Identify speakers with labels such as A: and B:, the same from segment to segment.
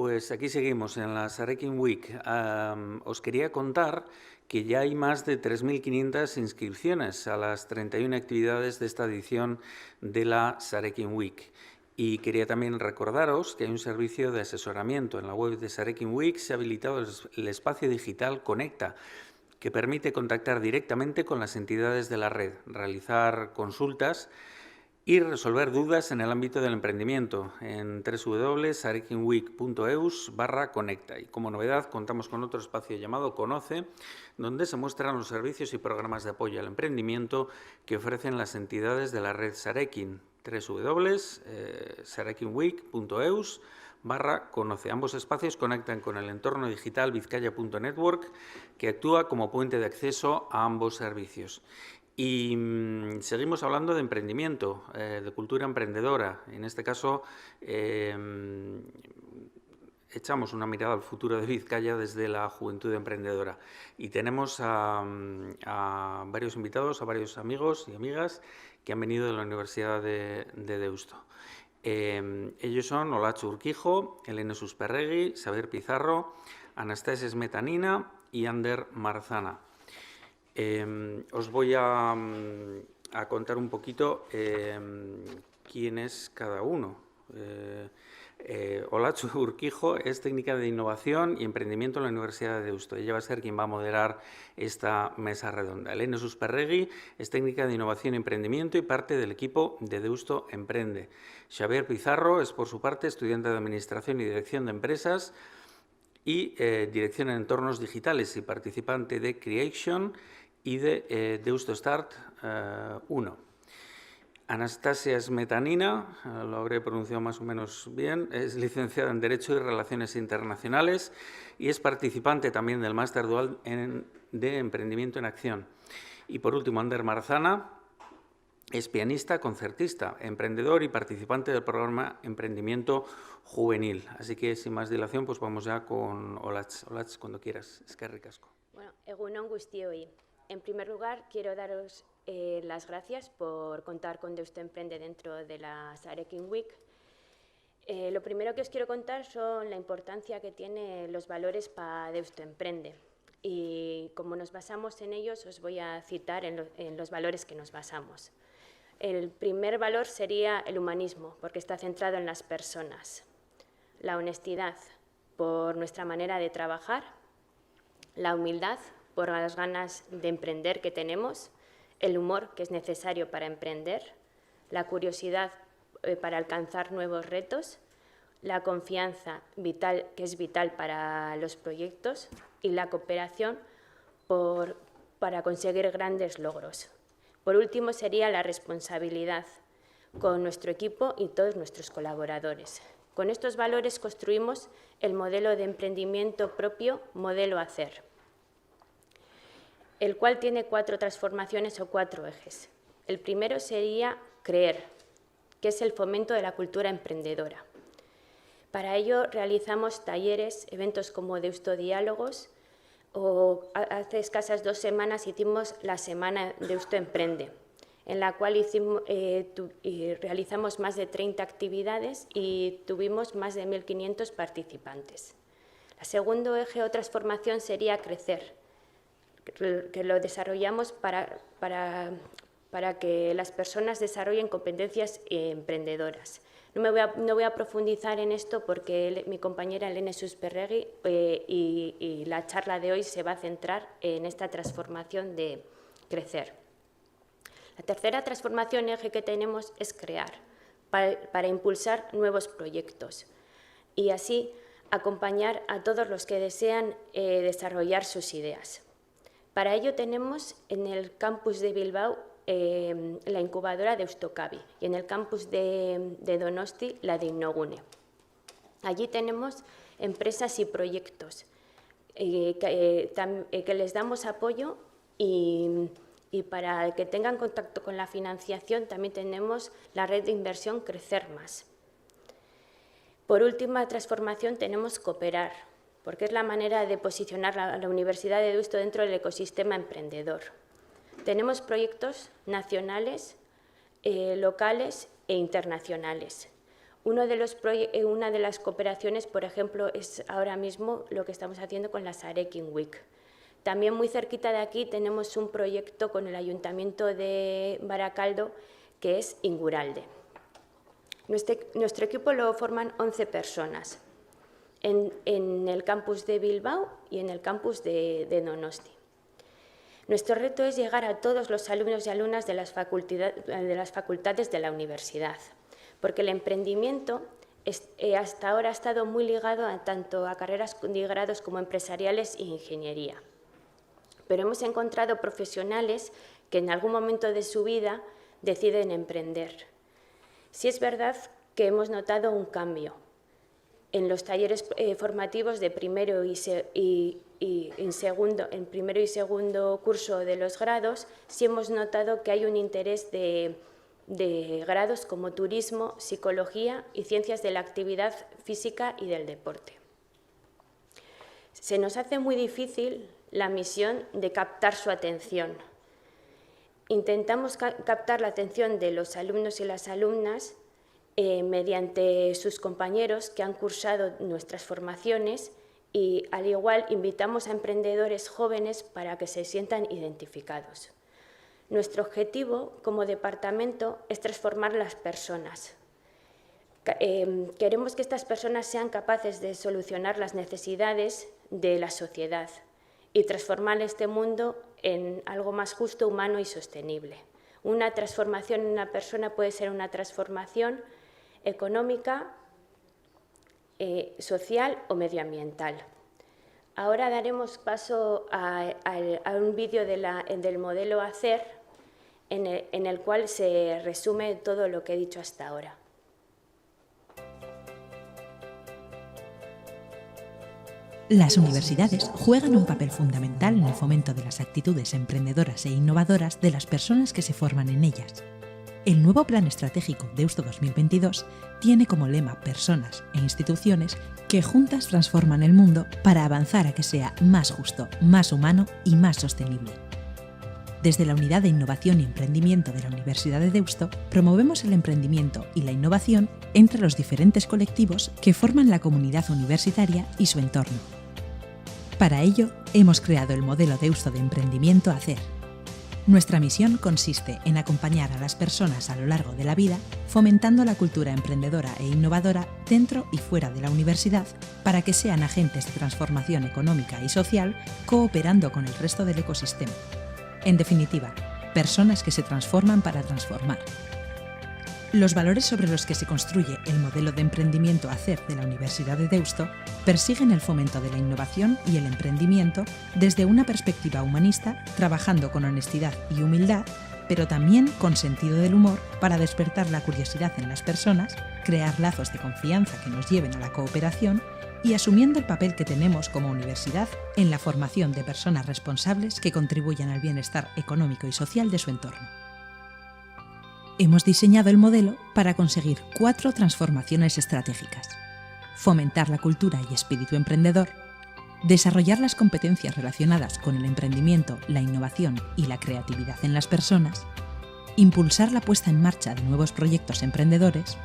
A: Pues aquí seguimos en la Sarekin Week. Os quería contar que ya hay más de 3.500 inscripciones a las 31 actividades de esta edición de la Sarekin Week. Y quería también recordaros que hay un servicio de asesoramiento. En la web de Sarekin Week se ha habilitado el espacio digital Conecta, que permite contactar directamente con las entidades de la red, realizar consultas y resolver dudas en el ámbito del emprendimiento en www.sarekinweek.eus/conecta. Y como novedad contamos con otro espacio llamado Conoce, donde se muestran los servicios y programas de apoyo al emprendimiento que ofrecen las entidades de la red Sarekin, www.sarekinweek.eus/conoce. Ambos espacios conectan con el entorno digital Vizcaya.network, que actúa como puente de acceso a ambos servicios. Y seguimos hablando de emprendimiento, de cultura emprendedora. En este caso, echamos una mirada al futuro de Vizcaya desde la Juventud Emprendedora. Y tenemos a varios invitados, a varios amigos y amigas que han venido de la Universidad de Deusto. Ellos son Olatz Urquijo, Elena Susperregui, Xavier Pizarro, Anastasia Smetanina y Ander Marzana. Os voy a contar un poquito quién es cada uno. Olatz Urquijo es técnica de innovación y emprendimiento en la Universidad de Deusto. Ella va a ser quien va a moderar esta mesa redonda. Elena Susperregui es técnica de innovación y emprendimiento y parte del equipo de Deusto Emprende. Xavier Pizarro es, por su parte, estudiante de Administración y Dirección de Empresas y Dirección en Entornos Digitales y participante de Creation y de Deusto Start 1. Anastasia Smetanina, lo habré pronunciado más o menos bien, es licenciada en Derecho y Relaciones Internacionales y es participante también del Máster Dual de Emprendimiento en Acción. Y por último, Ander Marzana es pianista, concertista, emprendedor y participante del programa Emprendimiento Juvenil. Así que, sin más dilación, pues vamos ya con Olatz. Olatz, cuando quieras. Eskerrik asko.
B: Bueno, egun on guztioi. En primer lugar, quiero daros las gracias por contar con Deusto Emprende dentro de la Sarekin Week. Lo primero que os quiero contar son la importancia que tienen los valores para Deusto Emprende. Y como nos basamos en ellos, os voy a citar en los valores que nos basamos. El primer valor sería el humanismo, porque está centrado en las personas. La honestidad, por nuestra manera de trabajar. La humildad, por las ganas de emprender que tenemos, el humor, que es necesario para emprender, la curiosidad para alcanzar nuevos retos, la confianza, que es vital para los proyectos, y la cooperación para conseguir grandes logros. Por último, sería la responsabilidad con nuestro equipo y todos nuestros colaboradores. Con estos valores construimos el modelo de emprendimiento propio, Modelo Hacer, el cual tiene 4 transformaciones o 4 ejes. El primero sería creer, que es el fomento de la cultura emprendedora. Para ello realizamos talleres, eventos como Deusto Diálogos, o hace escasas 2 semanas hicimos la Semana Deusto Emprende, en la cual realizamos más de 30 actividades y tuvimos más de 1.500 participantes. El segundo eje o transformación sería crecer, que lo desarrollamos para que las personas desarrollen competencias emprendedoras. No voy a profundizar en esto porque mi compañera Elena Susperregui y la charla de hoy se va a centrar en esta transformación de crecer. La tercera transformación eje que tenemos es crear, para impulsar nuevos proyectos y así acompañar a todos los que desean desarrollar sus ideas. Para ello tenemos en el campus de Bilbao la incubadora de Deustocabi y en el campus de Donosti la de Innogune. Allí tenemos empresas y proyectos que les damos apoyo y para que tengan contacto con la financiación también tenemos la red de inversión Crecer Más. Por última transformación tenemos cooperar, porque es la manera de posicionar a la Universidad de Deusto dentro del ecosistema emprendedor. Tenemos proyectos nacionales, locales e internacionales. Una de las cooperaciones, por ejemplo, es ahora mismo lo que estamos haciendo con la Sarekin Week. También muy cerquita de aquí tenemos un proyecto con el Ayuntamiento de Baracaldo, que es Inguralde. Nuestro equipo lo forman 11 personas en el campus de Bilbao y en el campus de Donosti. Nuestro reto es llegar a todos los alumnos y alumnas de las facultades de la universidad, porque el emprendimiento hasta ahora ha estado muy ligado tanto a carreras de grados como empresariales e ingeniería. Pero hemos encontrado profesionales que en algún momento de su vida deciden emprender. Sí es verdad que hemos notado un cambio. En los talleres formativos de primero y segundo curso de los grados, sí hemos notado que hay un interés de grados como turismo, psicología y ciencias de la actividad física y del deporte. Se nos hace muy difícil la misión de captar su atención. Intentamos captar la atención de los alumnos y las alumnas mediante sus compañeros que han cursado nuestras formaciones y, al igual, invitamos a emprendedores jóvenes para que se sientan identificados. Nuestro objetivo como departamento es transformar las personas. Queremos que estas personas sean capaces de solucionar las necesidades de la sociedad y transformar este mundo en algo más justo, humano y sostenible. Una transformación en una persona puede ser una transformación económica, social o medioambiental. Ahora daremos paso a un vídeo del modelo ACER en el cual se resume todo lo que he dicho hasta ahora.
C: Las universidades juegan un papel fundamental en el fomento de las actitudes emprendedoras e innovadoras de las personas que se forman en ellas. El nuevo Plan Estratégico Deusto 2022 tiene como lema personas e instituciones que juntas transforman el mundo para avanzar a que sea más justo, más humano y más sostenible. Desde la Unidad de Innovación y Emprendimiento de la Universidad de Deusto, promovemos el emprendimiento y la innovación entre los diferentes colectivos que forman la comunidad universitaria y su entorno. Para ello, hemos creado el modelo Deusto de Emprendimiento ACER. Nuestra misión consiste en acompañar a las personas a lo largo de la vida, fomentando la cultura emprendedora e innovadora dentro y fuera de la universidad, para que sean agentes de transformación económica y social, cooperando con el resto del ecosistema. En definitiva, personas que se transforman para transformar. Los valores sobre los que se construye el modelo de emprendimiento ACER de la Universidad de Deusto persiguen el fomento de la innovación y el emprendimiento desde una perspectiva humanista, trabajando con honestidad y humildad, pero también con sentido del humor para despertar la curiosidad en las personas, crear lazos de confianza que nos lleven a la cooperación y asumiendo el papel que tenemos como universidad en la formación de personas responsables que contribuyan al bienestar económico y social de su entorno. Hemos diseñado el modelo para conseguir 4 transformaciones estratégicas: fomentar la cultura y espíritu emprendedor, desarrollar las competencias relacionadas con el emprendimiento, la innovación y la creatividad en las personas, impulsar la puesta en marcha de nuevos proyectos emprendedores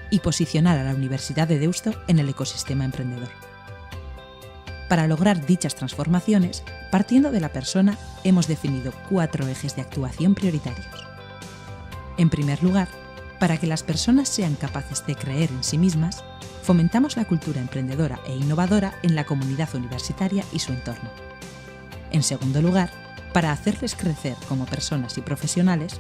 C: y posicionar a la Universidad de Deusto en el ecosistema emprendedor. Para lograr dichas transformaciones, partiendo de la persona, hemos definido 4 ejes de actuación prioritarios. En primer lugar, para que las personas sean capaces de creer en sí mismas, fomentamos la cultura emprendedora e innovadora en la comunidad universitaria y su entorno. En segundo lugar, para hacerles crecer como personas y profesionales,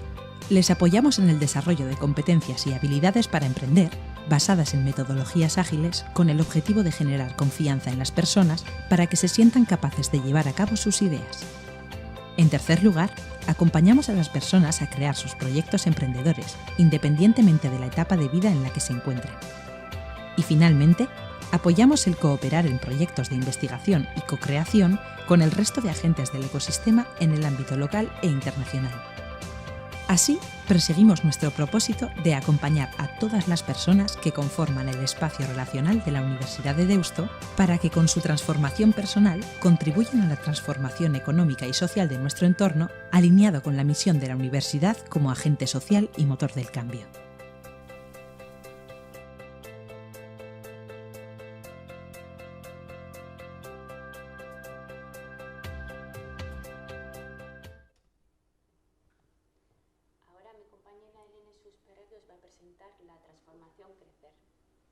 C: les apoyamos en el desarrollo de competencias y habilidades para emprender, basadas en metodologías ágiles, con el objetivo de generar confianza en las personas para que se sientan capaces de llevar a cabo sus ideas. En tercer lugar, acompañamos a las personas a crear sus proyectos emprendedores, independientemente de la etapa de vida en la que se encuentren. Y finalmente, apoyamos el cooperar en proyectos de investigación y co-creación con el resto de agentes del ecosistema en el ámbito local e internacional. Así, perseguimos nuestro propósito de acompañar a todas las personas que conforman el espacio relacional de la Universidad de Deusto para que con su transformación personal contribuyan a la transformación económica y social de nuestro entorno, alineado con la misión de la universidad como agente social y motor del cambio.
B: presentar la transformación Crecer.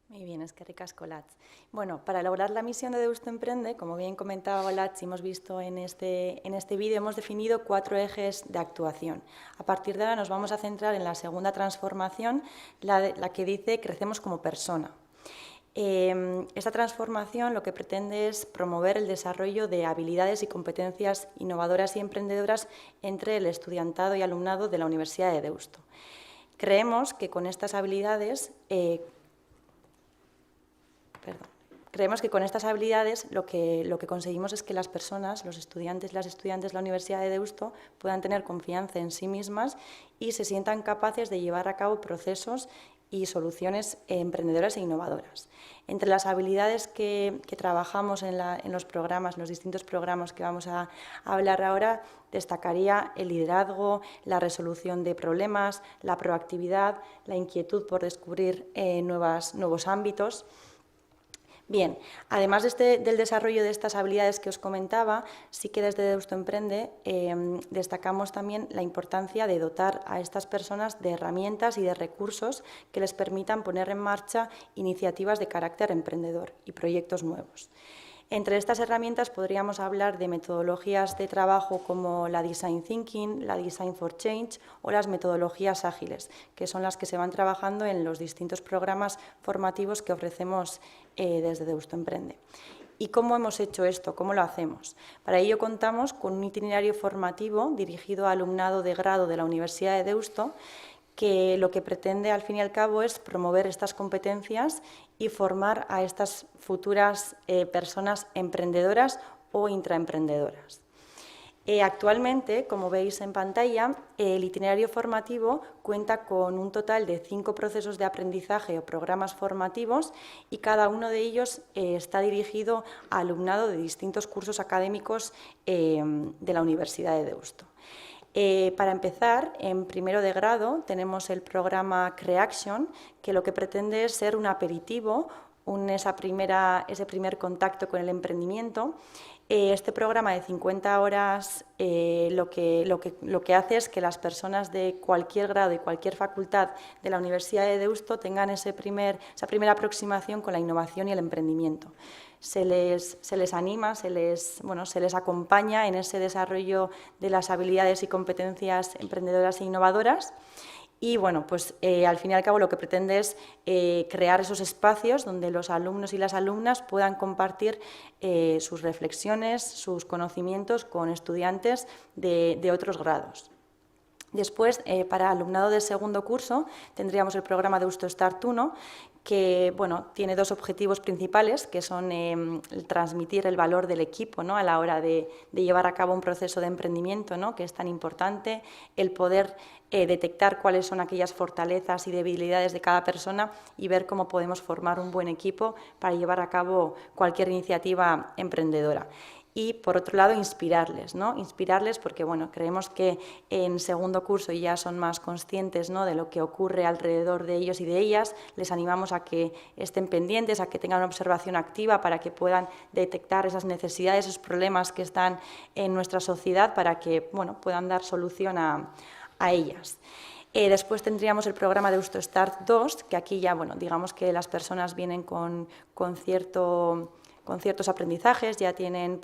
D: Muy bien, es que ricasco, Olatz. Bueno, para lograr la misión de Deusto Emprende, como bien comentaba Olatz y hemos visto en este vídeo, hemos definido 4 ejes de actuación. A partir de ahora nos vamos a centrar en la segunda transformación, la que dice crecemos como persona. Esta transformación lo que pretende es promover el desarrollo de habilidades y competencias innovadoras y emprendedoras entre el estudiantado y alumnado de la Universidad de Deusto. Creemos que con estas habilidades lo que conseguimos es que las personas, los estudiantes y las estudiantes de la Universidad de Deusto puedan tener confianza en sí mismas y se sientan capaces de llevar a cabo procesos y soluciones emprendedoras e innovadoras. Entre las habilidades que trabajamos en los programas, los distintos programas que vamos a hablar ahora, destacaría el liderazgo, la resolución de problemas, la proactividad, la inquietud por descubrir nuevos ámbitos. Bien, además del desarrollo de estas habilidades que os comentaba, sí que desde Deusto Emprende destacamos también la importancia de dotar a estas personas de herramientas y de recursos que les permitan poner en marcha iniciativas de carácter emprendedor y proyectos nuevos. Entre estas herramientas podríamos hablar de metodologías de trabajo como la Design Thinking, la Design for Change o las metodologías ágiles, que son las que se van trabajando en los distintos programas formativos que ofrecemos desde Deusto Emprende. ¿Y cómo hemos hecho esto? ¿Cómo lo hacemos? Para ello contamos con un itinerario formativo dirigido al alumnado de grado de la Universidad de Deusto, que lo que pretende al fin y al cabo es promover estas competencias y formar a estas futuras personas emprendedoras o intraemprendedoras. Actualmente, como veis en pantalla, el itinerario formativo cuenta con un total de 5 procesos de aprendizaje o programas formativos y cada uno de ellos está dirigido a alumnado de distintos cursos académicos de la Universidad de Deusto. Para empezar, en primero de grado tenemos el programa Creaction, que lo que pretende es ser un aperitivo, ese primer contacto con el emprendimiento. Este programa de 50 horas lo que hace es que las personas de cualquier grado y cualquier facultad de la Universidad de Deusto tengan esa primera aproximación con la innovación y el emprendimiento. Se les anima, se les acompaña en ese desarrollo de las habilidades y competencias emprendedoras e innovadoras. Y bueno, pues al fin y al cabo lo que pretende es crear esos espacios donde los alumnos y las alumnas puedan compartir sus reflexiones, sus conocimientos con estudiantes de otros grados. Después, para alumnado de segundo curso, tendríamos el programa Deusto Start 1, que tiene 2 objetivos principales, que son transmitir el valor del equipo, ¿no?, a la hora de llevar a cabo un proceso de emprendimiento, ¿no?, que es tan importante, el poder detectar cuáles son aquellas fortalezas y debilidades de cada persona y ver cómo podemos formar un buen equipo para llevar a cabo cualquier iniciativa emprendedora. Y, por otro lado, inspirarles, ¿no? Inspirarles porque creemos que en segundo curso ya son más conscientes, ¿no?, de lo que ocurre alrededor de ellos y de ellas. Les animamos a que estén pendientes, a que tengan una observación activa para que puedan detectar esas necesidades, esos problemas que están en nuestra sociedad para que puedan dar solución a ellas. Después tendríamos el programa Deusto Start 2, que aquí ya digamos que las personas vienen con ciertos aprendizajes, ya tienen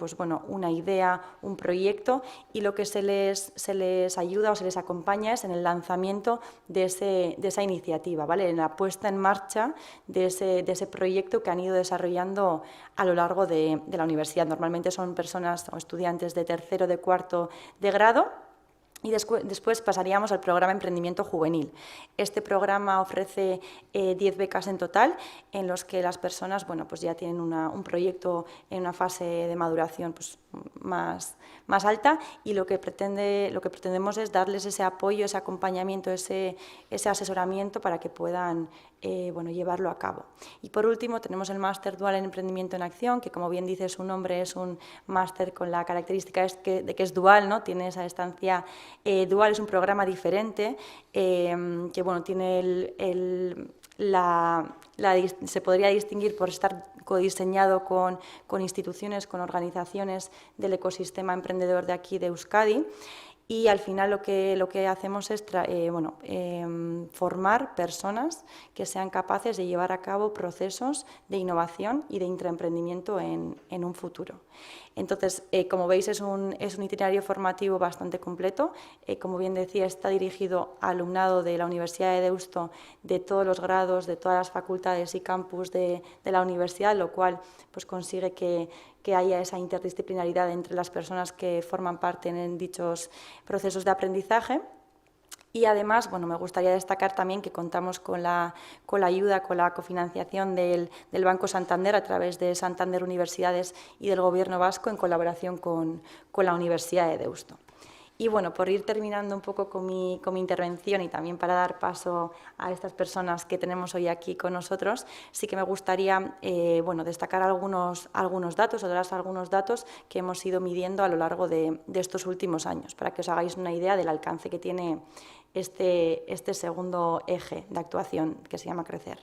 D: una idea, un proyecto, y lo que se les ayuda o se les acompaña es en el lanzamiento de esa iniciativa, ¿vale?, en la puesta en marcha de ese proyecto que han ido desarrollando a lo largo de la universidad. Normalmente son personas o estudiantes de tercero, de cuarto de grado. Y después pasaríamos al programa Emprendimiento Juvenil. Este programa ofrece 10 becas en total, en los que las personas ya tienen un proyecto en una fase de maduración más alta, y lo que pretendemos es darles ese apoyo, ese acompañamiento, ese asesoramiento para que puedan llevarlo a cabo. Y por último tenemos el Máster Dual en Emprendimiento en Acción, que como bien dice su nombre es un máster con la característica de que es dual, ¿no?, tiene esa estancia dual, es un programa diferente que tiene se podría distinguir por estar codiseñado con instituciones, con organizaciones del ecosistema emprendedor de aquí de Euskadi. y al final lo que hacemos es formar personas que sean capaces de llevar a cabo procesos de innovación y de intraemprendimiento en un futuro. Entonces, como veis, es un itinerario formativo bastante completo. Como bien decía, está dirigido al alumnado de la Universidad de Deusto, de todos los grados, de todas las facultades y campus de la universidad, lo cual pues, consigue que haya esa interdisciplinaridad entre las personas que forman parte en dichos procesos de aprendizaje. Y además, bueno, me gustaría destacar también que contamos con la ayuda, con la cofinanciación del Banco Santander a través de Santander Universidades y del Gobierno vasco en colaboración con la Universidad de Deusto. Y bueno, por ir terminando un poco con mi intervención y también para dar paso a estas personas que tenemos hoy aquí con nosotros, sí que me gustaría destacar algunos datos o daros algunos datos que hemos ido midiendo a lo largo de estos últimos años, para que os hagáis una idea del alcance que tiene este segundo eje de actuación que se llama Crecer.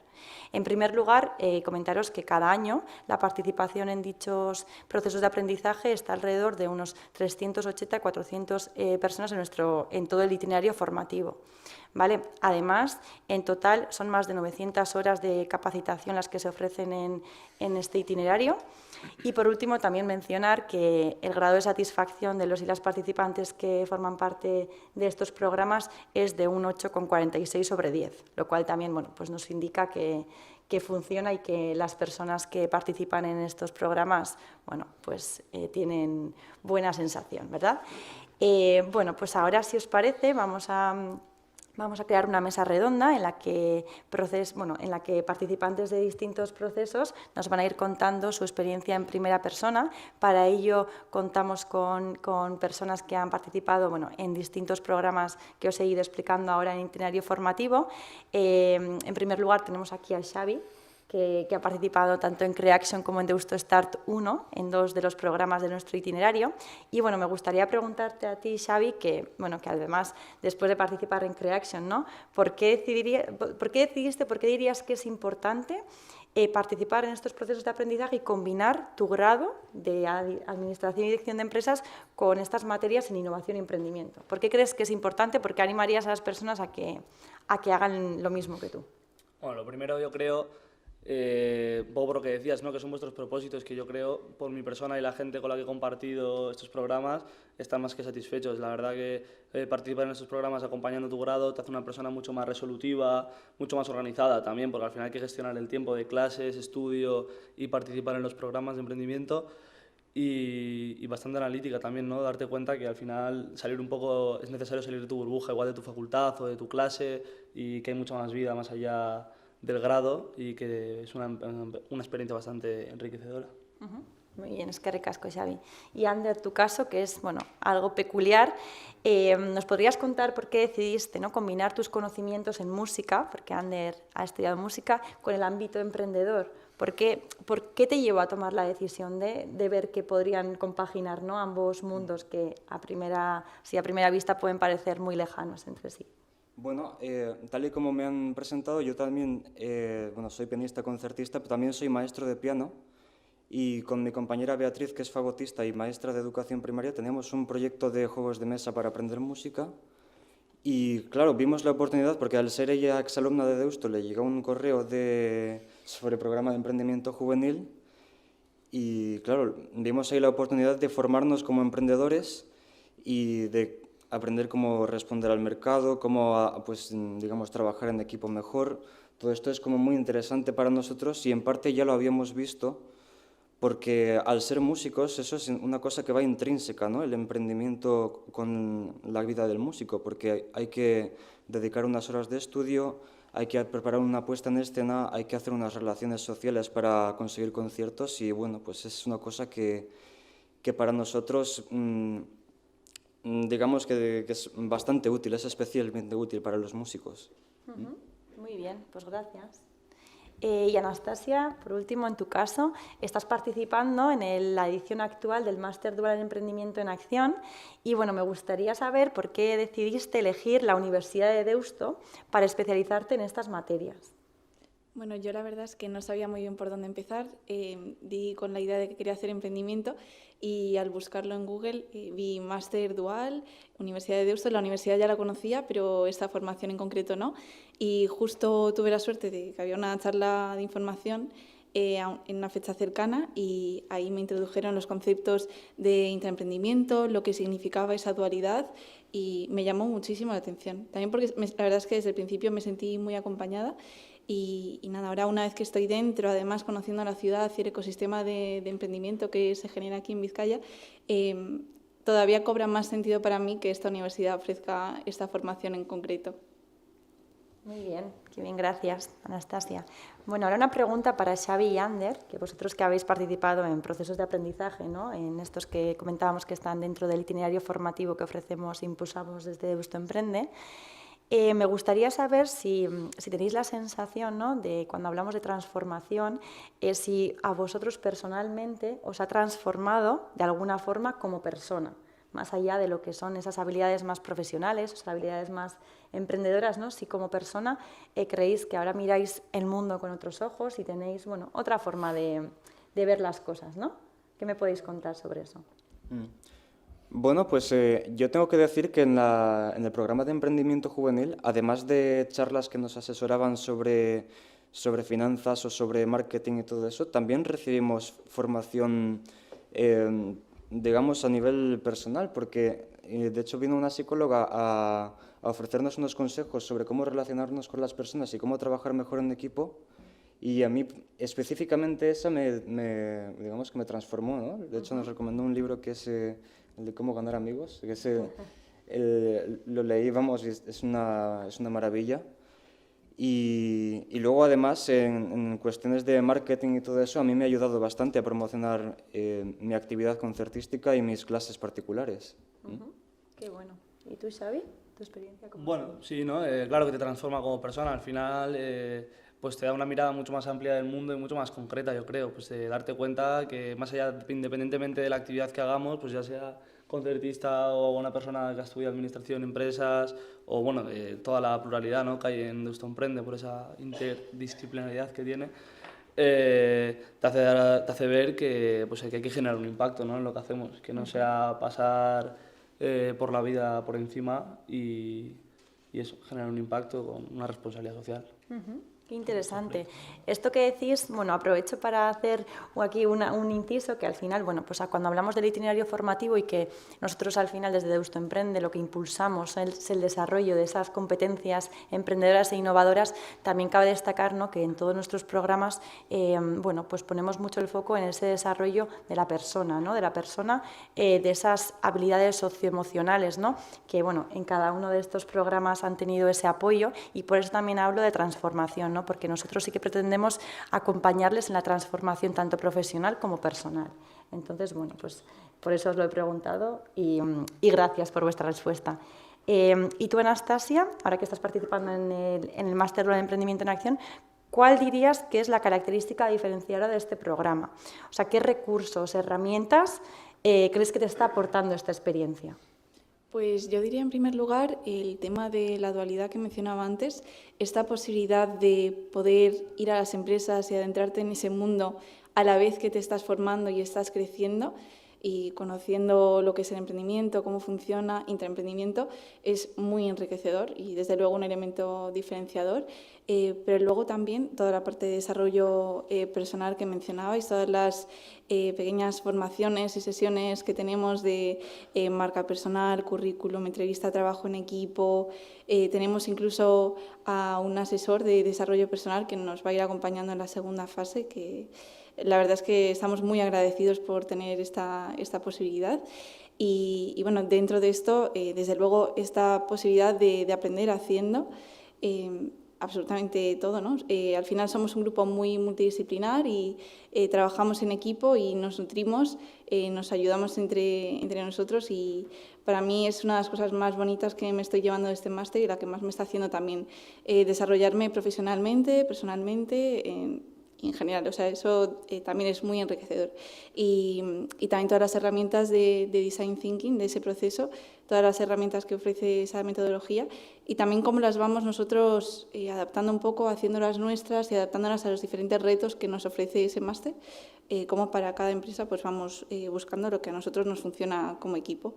D: En primer lugar, comentaros que cada año la participación en dichos procesos de aprendizaje está alrededor de unos 380-400 personas en todo el itinerario formativo. ¿Vale? Además, en total son más de 900 horas de capacitación las que se ofrecen en este itinerario. Y por último, también mencionar que el grado de satisfacción de los y las participantes que forman parte de estos programas es de un 8,46 sobre 10, lo cual también pues nos indica que funciona y que las personas que participan en estos programas tienen buena sensación, ¿verdad? Pues ahora, si os parece, vamos a crear una mesa redonda en la que participantes de distintos procesos nos van a ir contando su experiencia en primera persona. Para ello contamos con personas que han participado en distintos programas que os he ido explicando ahora en itinerario formativo. En primer lugar tenemos aquí a Xavi, que ha participado tanto en Creaction como en Deusto Start 1, en 2 de los programas de nuestro itinerario. Y me gustaría preguntarte a ti, Xavi, que además, después de participar en Creaction, ¿no? ¿Por qué dirías que es importante participar en estos procesos de aprendizaje y combinar tu grado de Administración y Dirección de Empresas con estas materias en innovación y emprendimiento? ¿Por qué crees que es importante? ¿Por qué animarías a las personas a que hagan lo mismo que tú?
E: Bueno, lo primero yo creo, poco por lo que decías, ¿no? Que son vuestros propósitos, que yo creo, por mi persona y la gente con la que he compartido estos programas, están más que satisfechos. La verdad que participar en estos programas acompañando tu grado te hace una persona mucho más resolutiva, mucho más organizada también, porque al final hay que gestionar el tiempo de clases, estudio y participar en los programas de emprendimiento. Y bastante analítica también, ¿no? Darte cuenta que al final es necesario salir de tu burbuja, igual de tu facultad o de tu clase, y que hay mucha más vida más allá del grado y que es una experiencia bastante enriquecedora.
D: Muy bien, es que ricasco, Xavi. Y Ander, tu caso, que es algo peculiar, ¿nos podrías contar por qué decidiste, ¿no?, combinar tus conocimientos en música, porque Ander ha estudiado música, con el ámbito emprendedor? ¿Por qué te llevó a tomar la decisión de ver que podrían compaginar, ¿no?, ambos mundos que a primera vista pueden parecer muy lejanos entre sí?
F: Bueno, tal y como me han presentado, yo también soy pianista concertista, pero también soy maestro de piano, y con mi compañera Beatriz, que es fagotista y maestra de educación primaria, tenemos un proyecto de juegos de mesa para aprender música. Y claro, vimos la oportunidad, porque al ser ella exalumna de Deusto le llegó un correo sobre programa de emprendimiento juvenil, y claro, vimos ahí la oportunidad de formarnos como emprendedores y de aprender cómo responder al mercado, cómo trabajar en equipo mejor. Todo esto es como muy interesante para nosotros, y en parte ya lo habíamos visto, porque al ser músicos eso es una cosa que va intrínseca, ¿no?, el emprendimiento con la vida del músico, porque hay que dedicar unas horas de estudio, hay que preparar una puesta en escena, hay que hacer unas relaciones sociales para conseguir conciertos, y pues es una cosa que para nosotros digamos que es bastante útil, es especialmente útil para los músicos.
D: Muy bien, pues gracias. Y Anastasia, por último, en tu caso, estás participando en la edición actual del Máster Dual en Emprendimiento en Acción, y me gustaría saber por qué decidiste elegir la Universidad de Deusto para especializarte en estas materias.
G: Bueno, yo la verdad es que no sabía muy bien por dónde empezar. Di con la idea de que quería hacer emprendimiento y al buscarlo en Google vi máster dual, Universidad de Deusto. La universidad ya la conocía, pero esta formación en concreto no. Y justo tuve la suerte de que había una charla de información en una fecha cercana y ahí me introdujeron los conceptos de intraemprendimiento, lo que significaba esa dualidad y me llamó muchísimo la atención. También porque la verdad es que desde el principio me sentí muy acompañada. Y nada, ahora una vez que estoy dentro, además conociendo la ciudad y el ecosistema de emprendimiento que se genera aquí en Vizcaya, todavía cobra más sentido para mí que esta universidad ofrezca esta formación en concreto.
D: Muy bien, qué bien, gracias, Anastasia. Bueno, ahora una pregunta para Xavi y Ander, que vosotros que habéis participado en procesos de aprendizaje, ¿no? En estos que comentábamos que están dentro del itinerario formativo que ofrecemos e impulsamos desde Deusto Emprende. Me gustaría saber si tenéis la sensación, ¿no?, de cuando hablamos de transformación, si a vosotros personalmente os ha transformado de alguna forma como persona, más allá de lo que son esas habilidades más profesionales, esas habilidades más emprendedoras, ¿no? Si como persona creéis que ahora miráis el mundo con otros ojos y tenéis, bueno, otra forma de ver las cosas, ¿no? ¿Qué me podéis contar sobre eso?
F: Bueno, pues yo tengo que decir que en el programa de emprendimiento juvenil, además de charlas que nos asesoraban sobre finanzas o sobre marketing y todo eso, también recibimos formación, digamos, a nivel personal, porque de hecho vino una psicóloga a ofrecernos unos consejos sobre cómo relacionarnos con las personas y cómo trabajar mejor en equipo. Y a mí específicamente esa digamos que me transformó, ¿no? De hecho nos recomendó un libro que es el de cómo ganar amigos, que lo leí, vamos, y es una maravilla. Y luego además en cuestiones de marketing y todo eso a mí me ha ayudado bastante a promocionar mi actividad concertística y mis clases particulares.
D: Qué bueno. ¿Y tú, Xavi? ¿Tu experiencia como?
E: Bueno, sí, ¿no? Claro que te transforma como persona. Al final pues te da una mirada mucho más amplia del mundo y mucho más concreta, yo creo. Pues de darte cuenta que más allá, independientemente de la actividad que hagamos, pues ya sea concertista o una persona que ha estudiado administración, empresas, o bueno, toda la pluralidad, ¿no?, que hay en Deusto Emprende por esa interdisciplinaridad que tiene, te hace ver que, pues, que hay que generar un impacto, ¿no?, en lo que hacemos, que no sea pasar por la vida por encima y eso, generar un impacto con una responsabilidad social.
D: Qué interesante. Esto que decís, bueno, aprovecho para hacer aquí un inciso que al final, bueno, pues cuando hablamos del itinerario formativo y que nosotros al final desde Deusto Emprende lo que impulsamos es el desarrollo de esas competencias emprendedoras e innovadoras, también cabe destacar, ¿no?, que en todos nuestros programas, bueno, pues ponemos mucho el foco en ese desarrollo de la persona, ¿no?, de la persona, de esas habilidades socioemocionales, ¿no?, que, bueno, en cada uno de estos programas han tenido ese apoyo y por eso también hablo de transformación, ¿no?, porque nosotros sí que pretendemos acompañarles en la transformación tanto profesional como personal. Entonces, bueno, pues por eso os lo he preguntado y gracias por vuestra respuesta. Y tú, Anastasia, ahora que estás participando en el Máster de Emprendimiento en Acción, ¿cuál dirías que es la característica diferenciadora de este programa? O sea, ¿qué recursos, herramientas crees que te está aportando esta experiencia?
G: Pues yo diría en primer lugar el tema de la dualidad que mencionaba antes, esta posibilidad de poder ir a las empresas y adentrarte en ese mundo a la vez que te estás formando y estás creciendo y conociendo lo que es el emprendimiento, cómo funciona, intraemprendimiento, es muy enriquecedor y desde luego un elemento diferenciador. Pero luego también toda la parte de desarrollo personal que mencionabais, todas las pequeñas formaciones y sesiones que tenemos de marca personal, currículum, entrevista, trabajo en equipo. Tenemos incluso a un asesor de desarrollo personal que nos va a ir acompañando en la segunda fase, que la verdad es que estamos muy agradecidos por tener esta posibilidad. Y bueno, dentro de esto, desde luego, esta posibilidad de aprender haciendo absolutamente todo, ¿no? Al final somos un grupo muy multidisciplinar y trabajamos en equipo y nos nutrimos, nos ayudamos entre nosotros y para mí es una de las cosas más bonitas que me estoy llevando de este máster y la que más me está haciendo también desarrollarme profesionalmente, personalmente, en general, o sea, eso también es muy enriquecedor. Y también todas las herramientas de Design Thinking, de ese proceso, todas las herramientas que ofrece esa metodología y también cómo las vamos nosotros adaptando un poco, haciéndolas nuestras y adaptándolas a los diferentes retos que nos ofrece ese máster, como para cada empresa pues vamos buscando lo que a nosotros nos funciona como equipo.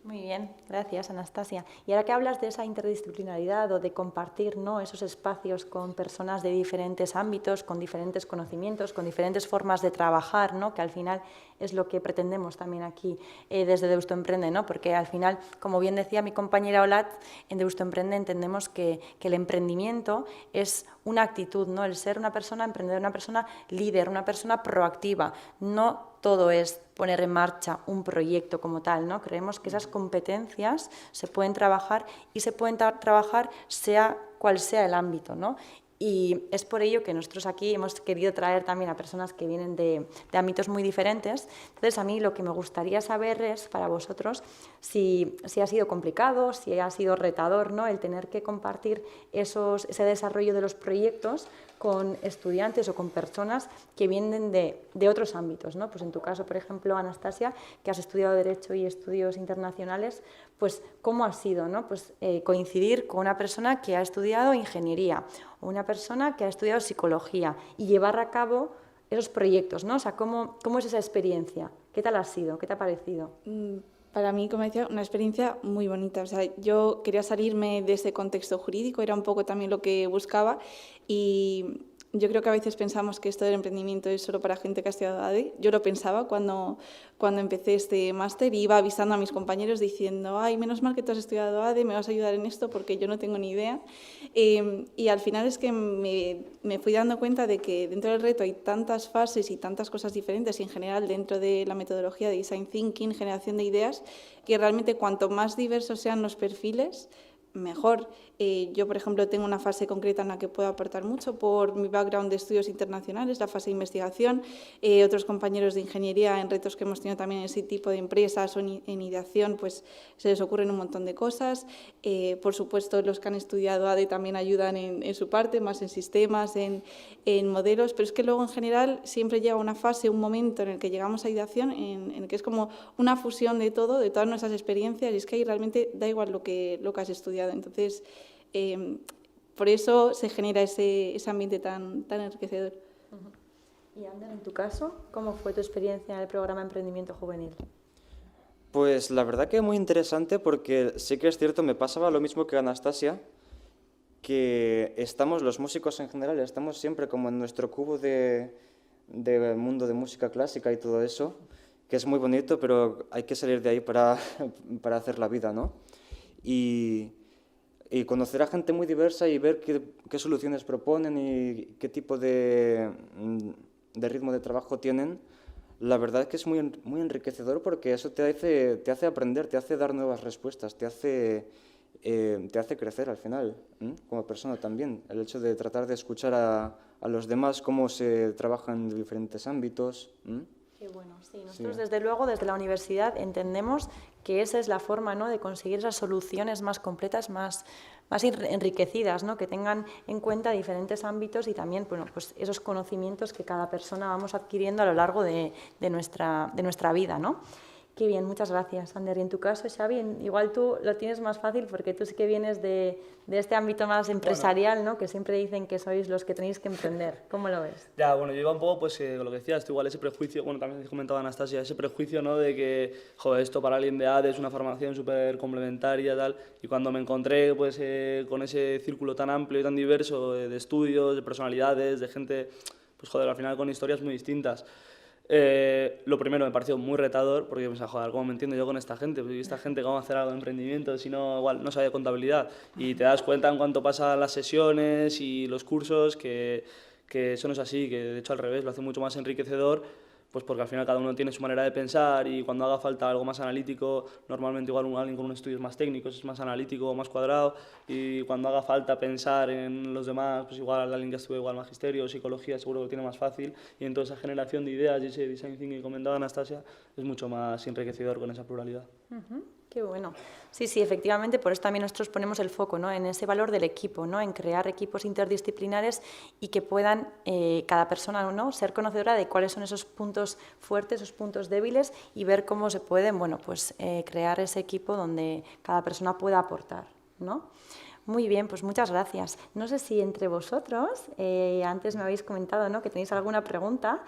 D: Muy bien, gracias Anastasia. Y ahora que hablas de esa interdisciplinaridad o de compartir, ¿no?, esos espacios con personas de diferentes ámbitos, con diferentes conocimientos, con diferentes formas de trabajar, ¿no?, que al final es lo que pretendemos también aquí desde Deusto Emprende, ¿no?, porque al final, como bien decía mi compañera Olat, en Deusto Emprende entendemos que el emprendimiento es una actitud, ¿no?, el ser una persona emprendedora, una persona líder, una persona proactiva, no todo es poner en marcha un proyecto como tal, ¿no? Creemos que esas competencias se pueden trabajar y se pueden trabajar sea cual sea el ámbito, ¿no? Y es por ello que nosotros aquí hemos querido traer también a personas que vienen de ámbitos muy diferentes. Entonces, a mí lo que me gustaría saber es, para vosotros, si ha sido complicado, si ha sido retador, ¿no?, el tener que compartir ese desarrollo de los proyectos con estudiantes o con personas que vienen de otros ámbitos, ¿no? Pues en tu caso, por ejemplo, Anastasia, que has estudiado Derecho y Estudios Internacionales, pues ¿cómo ha sido, ¿no?, pues, coincidir con una persona que ha estudiado Ingeniería o una persona que ha estudiado Psicología y llevar a cabo esos proyectos, ¿no? O sea, ¿cómo es esa experiencia? ¿Qué tal ha sido? ¿Qué te ha parecido?
G: Para mí, como decía, una experiencia muy bonita. O sea, yo quería salirme de ese contexto jurídico, era un poco también lo que buscaba y yo creo que a veces pensamos que esto del emprendimiento es solo para gente que ha estudiado ADE. Yo lo pensaba cuando empecé este máster y iba avisando a mis compañeros diciendo ay, menos mal que tú has estudiado ADE, me vas a ayudar en esto porque yo no tengo ni idea. Y al final es que me fui dando cuenta de que dentro del reto hay tantas fases y tantas cosas diferentes y en general dentro de la metodología de Design Thinking, generación de ideas, que realmente cuanto más diversos sean los perfiles, mejor. Yo, por ejemplo, tengo una fase concreta en la que puedo aportar mucho por mi background de estudios internacionales, la fase de investigación, otros compañeros de ingeniería en retos que hemos tenido también en ese tipo de empresas o en ideación, pues se les ocurren un montón de cosas. Por supuesto, los que han estudiado ADE también ayudan en su parte, más en sistemas, en modelos, pero es que luego en general siempre llega una fase, un momento en el que llegamos a ideación, en el que es como una fusión de todo, de todas nuestras experiencias, y es que ahí realmente da igual lo que has estudiado. Entonces, por eso se genera ese ambiente tan enriquecedor.
D: Y Ander, en tu caso, ¿cómo fue tu experiencia en el programa Emprendimiento Juvenil?
F: Pues la verdad que muy interesante porque sí que es cierto, me pasaba lo mismo que Anastasia, que estamos, los músicos en general, estamos siempre como en nuestro cubo de mundo de música clásica y todo eso, que es muy bonito, pero hay que salir de ahí para hacer la vida, ¿no? Y conocer a gente muy diversa y ver qué soluciones proponen y qué tipo de ritmo de trabajo tienen, la verdad es que es muy enriquecedor porque eso te hace aprender, te hace dar nuevas respuestas, te hace crecer al final, como persona también. El hecho de tratar de escuchar a los demás cómo se trabaja en diferentes ámbitos.
D: Qué bueno, sí. Nosotros desde luego, desde la universidad, entendemos que esa es la forma, ¿no?, de conseguir esas soluciones más completas, más enriquecidas, ¿no?, que tengan en cuenta diferentes ámbitos y también, bueno, pues esos conocimientos que cada persona vamos adquiriendo a lo largo de nuestra vida, ¿no? Qué bien, muchas gracias, Ander. Y en tu caso, Xavi, igual tú lo tienes más fácil porque tú sí que vienes de este ámbito más empresarial, ¿no?, que siempre dicen que sois los que tenéis que emprender. ¿Cómo lo ves?
E: Ya, bueno, yo iba un poco, pues, con lo que decías, igual ese prejuicio, bueno, también comentaba Anastasia, ese prejuicio, ¿no?, de que, joder, esto para alguien de ADE es una formación súper complementaria, tal, y cuando me encontré, pues, con ese círculo tan amplio y tan diverso de estudios, de personalidades, de gente, pues, joder, al final con historias muy distintas. Lo primero me pareció muy retador porque pensaba, joder, ¿cómo me entiendo yo con esta gente? Pues, esta gente, ¿cómo va a hacer algo de emprendimiento si no, igual, no sabe contabilidad? Y te das cuenta en cuanto pasan las sesiones y los cursos que eso no es así, que de hecho al revés, lo hace mucho más enriquecedor, pues porque al final cada uno tiene su manera de pensar y cuando haga falta algo más analítico, normalmente igual alguien con unos estudios más técnicos es más analítico, más cuadrado, y cuando haga falta pensar en los demás, pues igual alguien que estudia igual magisterio o psicología seguro que tiene más fácil, y entonces esa generación de ideas y ese design thinking que comentaba Anastasia es mucho más enriquecedor con esa pluralidad.
D: Qué bueno. Sí, sí, efectivamente, por eso también nosotros ponemos el foco, ¿no?, en ese valor del equipo, ¿no?, en crear equipos interdisciplinares y que puedan cada persona, ¿no?, ser conocedora de cuáles son esos puntos fuertes, esos puntos débiles y ver cómo se pueden, bueno, pues crear ese equipo donde cada persona pueda aportar, ¿no? Muy bien, pues muchas gracias. No sé si entre vosotros, antes me habéis comentado, ¿no?, que tenéis alguna pregunta,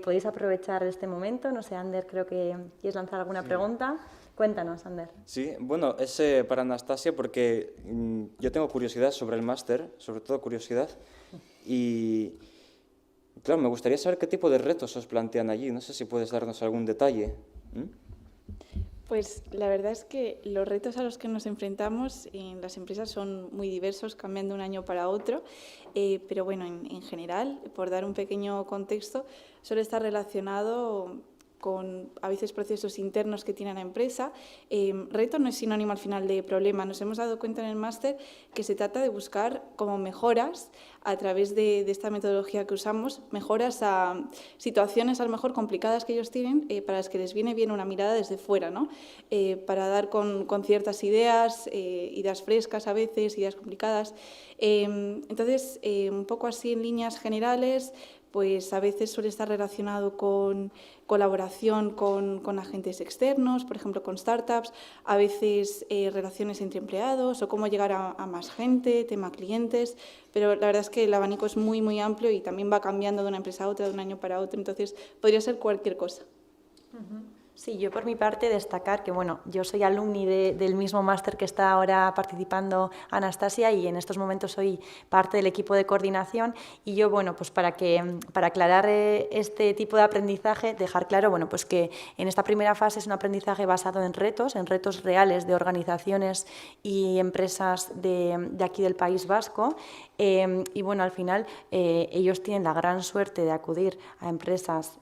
D: podéis aprovechar este momento. No sé, Ander, creo que quieres lanzar alguna pregunta. Cuéntanos, Ander.
F: Sí, bueno, es para Anastasia porque yo tengo curiosidad sobre el máster, sobre todo curiosidad, y claro, me gustaría saber qué tipo de retos os plantean allí. No sé si puedes darnos algún detalle.
G: Pues la verdad es que los retos a los que nos enfrentamos en las empresas son muy diversos, cambian de un año para otro, pero bueno, en general, por dar un pequeño contexto, suele estar relacionado con a veces procesos internos que tiene la empresa. Reto no es sinónimo al final de problema. Nos hemos dado cuenta en el máster que se trata de buscar como mejoras a través de esta metodología que usamos, mejoras a situaciones a lo mejor complicadas que ellos tienen, para las que les viene bien una mirada desde fuera, ¿no? Para dar con ciertas ideas, ideas frescas a veces, ideas complicadas. Entonces, un poco así en líneas generales, pues a veces suele estar relacionado con colaboración con agentes externos, por ejemplo con startups, a veces relaciones entre empleados o cómo llegar a más gente, tema clientes, pero la verdad es que el abanico es muy, muy amplio y también va cambiando de una empresa a otra, de un año para otro, entonces podría ser cualquier cosa.
D: Sí, yo por mi parte destacar que, bueno, yo soy alumni del mismo máster que está ahora participando Anastasia y en estos momentos soy parte del equipo de coordinación y yo, bueno, pues para aclarar este tipo de aprendizaje, dejar claro, bueno, pues que en esta primera fase es un aprendizaje basado en retos reales de organizaciones y empresas de aquí del País Vasco y, bueno, al final ellos tienen la gran suerte de acudir a empresas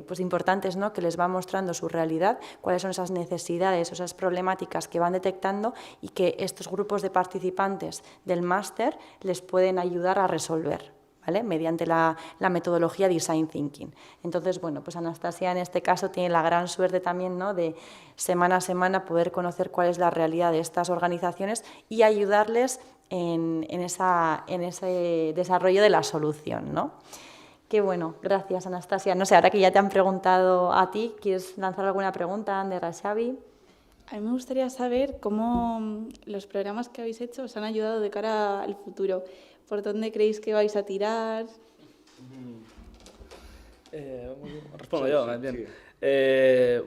D: pues importantes, ¿no?, que les va mostrando su realidad, cuáles son esas necesidades, esas problemáticas que van detectando y que estos grupos de participantes del máster les pueden ayudar a resolver, ¿vale?, mediante la metodología Design Thinking. Entonces, bueno, pues Anastasia en este caso tiene la gran suerte también, ¿no?, de semana a semana poder conocer cuál es la realidad de estas organizaciones y ayudarles en ese desarrollo de la solución, ¿no? Qué bueno, gracias Anastasia. No sé, ahora que ya te han preguntado a ti, ¿quieres lanzar alguna pregunta, Ander, a Xavi?
G: A mí me gustaría saber cómo los programas que habéis hecho os han ayudado de cara al futuro. ¿Por dónde creéis que vais a tirar?
E: Respondo yo, bien.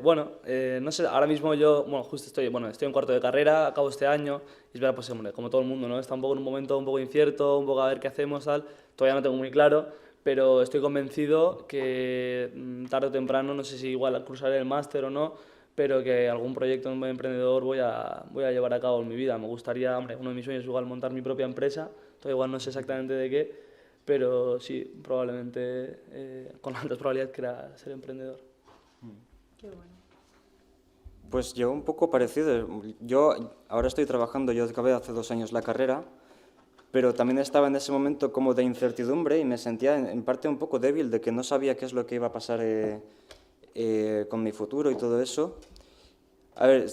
E: Bueno, no sé, ahora mismo yo, bueno, justo estoy en cuarto de carrera, acabo este año, y es verdad, pues hombre, como todo el mundo, ¿no? Está un poco en un momento un poco incierto, un poco a ver qué hacemos, tal, todavía no tengo muy claro, pero estoy convencido que tarde o temprano, no sé si igual cursaré el máster o no, pero que algún proyecto de un emprendedor voy a llevar a cabo en mi vida. Me gustaría, hombre, uno de mis sueños es igual montar mi propia empresa, todavía igual no sé exactamente de qué, pero sí, probablemente con altas probabilidades quiera ser emprendedor.
D: Qué bueno.
F: Pues yo un poco parecido. Yo ahora estoy trabajando, yo acabé hace 2 años la carrera, pero también estaba en ese momento como de incertidumbre y me sentía en parte un poco débil de que no sabía qué es lo que iba a pasar con mi futuro y todo eso. A ver,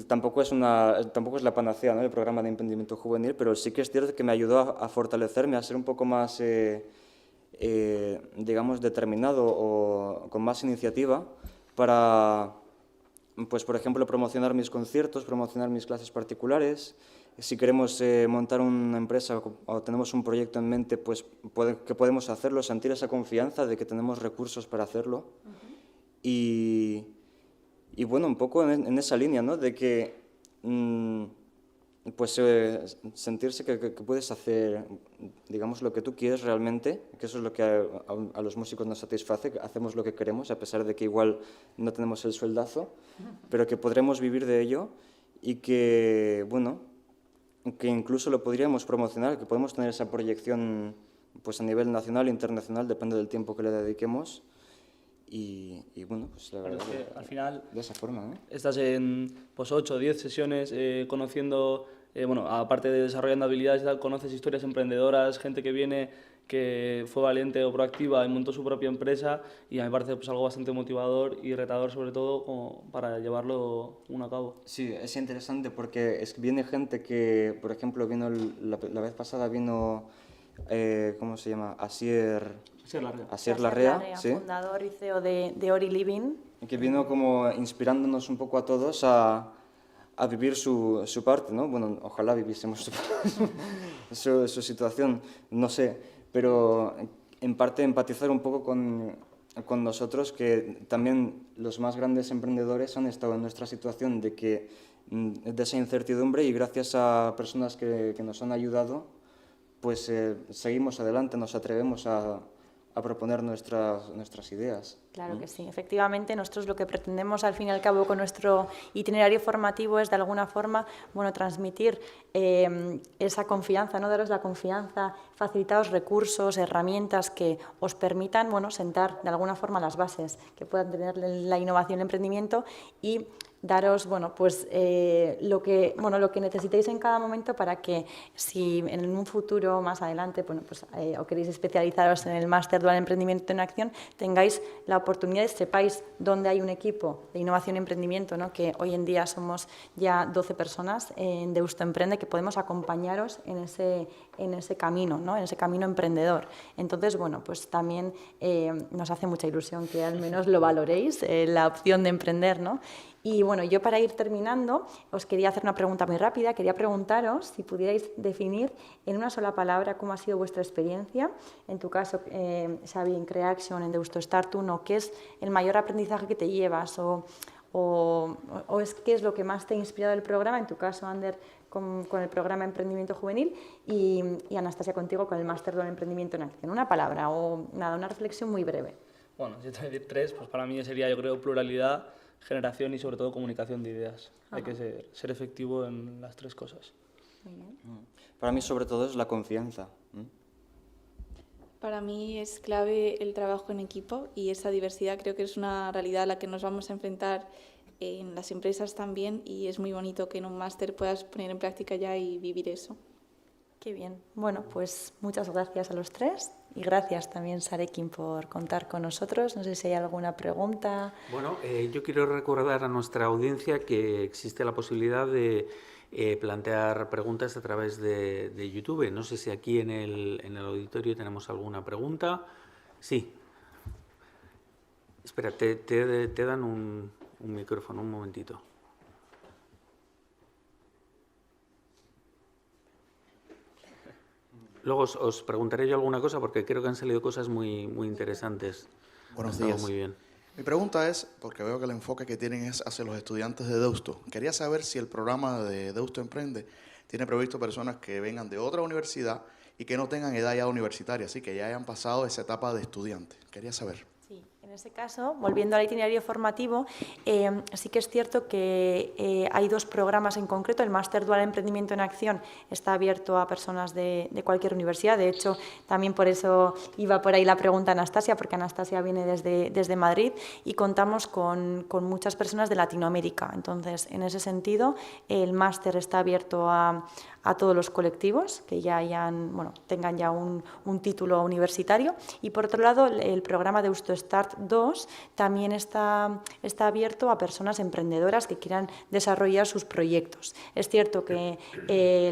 F: tampoco es la panacea, ¿no?, el programa de emprendimiento juvenil, pero sí que es cierto que me ayudó a fortalecerme, a ser un poco más, digamos, determinado o con más iniciativa para, pues, por ejemplo, promocionar mis conciertos, promocionar mis clases particulares. Si queremos montar una empresa o tenemos un proyecto en mente, pues que podemos hacerlo, sentir esa confianza de que tenemos recursos para hacerlo. Y bueno, un poco en esa línea, ¿no?, de que pues sentirse que puedes hacer, digamos, lo que tú quieres realmente, que eso es lo que a los músicos nos satisface, que hacemos lo que queremos, a pesar de que igual no tenemos el sueldazo, pero que podremos vivir de ello y que, bueno, que incluso lo podríamos promocionar, que podemos tener esa proyección pues a nivel nacional e internacional, depende del tiempo que le dediquemos. Y bueno, pues la verdad
E: es que al final
F: de esa forma, ¿no?
E: Estás en pues 8 o 10 sesiones conociendo bueno, aparte de desarrollando habilidades y tal, conoces historias emprendedoras, gente que viene, que fue valiente o proactiva y montó su propia empresa, y a mí me parece pues, algo bastante motivador y retador sobre todo como para llevarlo uno a cabo.
F: Sí, es interesante porque viene gente que, por ejemplo, la vez pasada vino, ¿cómo se llama? Asier Larrea, ¿sí?
D: Fundador y CEO de Ori Living.
F: Que vino como inspirándonos un poco a todos a vivir su parte, ¿no? Bueno, ojalá viviésemos su situación, no sé, pero en parte empatizar un poco con nosotros, que también los más grandes emprendedores han estado en nuestra situación de esa incertidumbre, y gracias a personas que nos han ayudado, pues seguimos adelante, nos atrevemos a proponer nuestras ideas.
D: Claro que sí, efectivamente, nosotros lo que pretendemos al fin y al cabo con nuestro itinerario formativo es de alguna forma, bueno, transmitir esa confianza, ¿no? Daros la confianza, facilitaros recursos, herramientas que os permitan, bueno, sentar de alguna forma las bases que puedan tener la innovación y el emprendimiento, y daros, bueno, pues lo que necesitéis en cada momento para que, si en un futuro más adelante, bueno, pues o queréis especializaros en el máster dual Emprendimiento en Acción, tengáis la oportunidad, sepáis dónde hay un equipo de innovación y emprendimiento, ¿no? Que hoy en día somos ya 12 personas en Deusto Emprende, que podemos acompañaros en ese camino, ¿no? En ese camino emprendedor. Entonces, bueno, pues también nos hace mucha ilusión que al menos lo valoréis, la opción de emprender, ¿no? Y bueno, yo para ir terminando os quería hacer una pregunta muy rápida. Quería preguntaros si pudierais definir en una sola palabra cómo ha sido vuestra experiencia. En tu caso, Xavi, en Creaction, en Deusto Start 1, ¿qué es el mayor aprendizaje que te llevas? ¿Qué es lo que más te ha inspirado del programa? En tu caso, Ander, con el programa Emprendimiento Juvenil, y Anastasia, contigo con el máster del Emprendimiento en Acción. Una palabra o nada, una reflexión muy breve.
E: Bueno, si te voy a decir 3, pues para mí sería, yo creo, pluralidad, generación y sobre todo comunicación de ideas. Hay que ser efectivo en las 3 cosas.
D: Muy bien.
F: Para mí sobre todo es la confianza.
G: Para mí es clave el trabajo en equipo, y esa diversidad creo que es una realidad a la que nos vamos a enfrentar en las empresas también, y es muy bonito que en un máster puedas poner en práctica ya y vivir eso.
D: Qué bien. Bueno, pues muchas gracias a los 3, y gracias también, Sarekin, por contar con nosotros. No sé si hay alguna pregunta.
A: Bueno, yo quiero recordar a nuestra audiencia que existe la posibilidad de plantear preguntas a través de YouTube. No sé si aquí en el auditorio tenemos alguna pregunta. Sí. Espera, te dan un micrófono, un momentito. Luego os preguntaré yo alguna cosa, porque creo que han salido cosas muy interesantes.
H: Buenos días.
A: Muy bien.
H: Mi pregunta es, porque veo que el enfoque que tienen es hacia los estudiantes de Deusto. Quería saber si el programa de Deusto Emprende tiene previsto personas que vengan de otra universidad y que no tengan edad ya universitaria, así que ya hayan pasado esa etapa de estudiante. Quería saber.
D: Sí, en ese caso, volviendo al itinerario formativo, sí que es cierto que hay 2 programas en concreto. El máster dual Emprendimiento en Acción está abierto a personas de cualquier universidad. De hecho, también por eso iba por ahí la pregunta a Anastasia, porque Anastasia viene desde Madrid, y contamos con muchas personas de Latinoamérica. Entonces, en ese sentido, el máster está abierto a todos los colectivos que ya tengan ya un título universitario. Y por otro lado, el programa Deusto Start 2 también está abierto a personas emprendedoras que quieran desarrollar sus proyectos. Es cierto que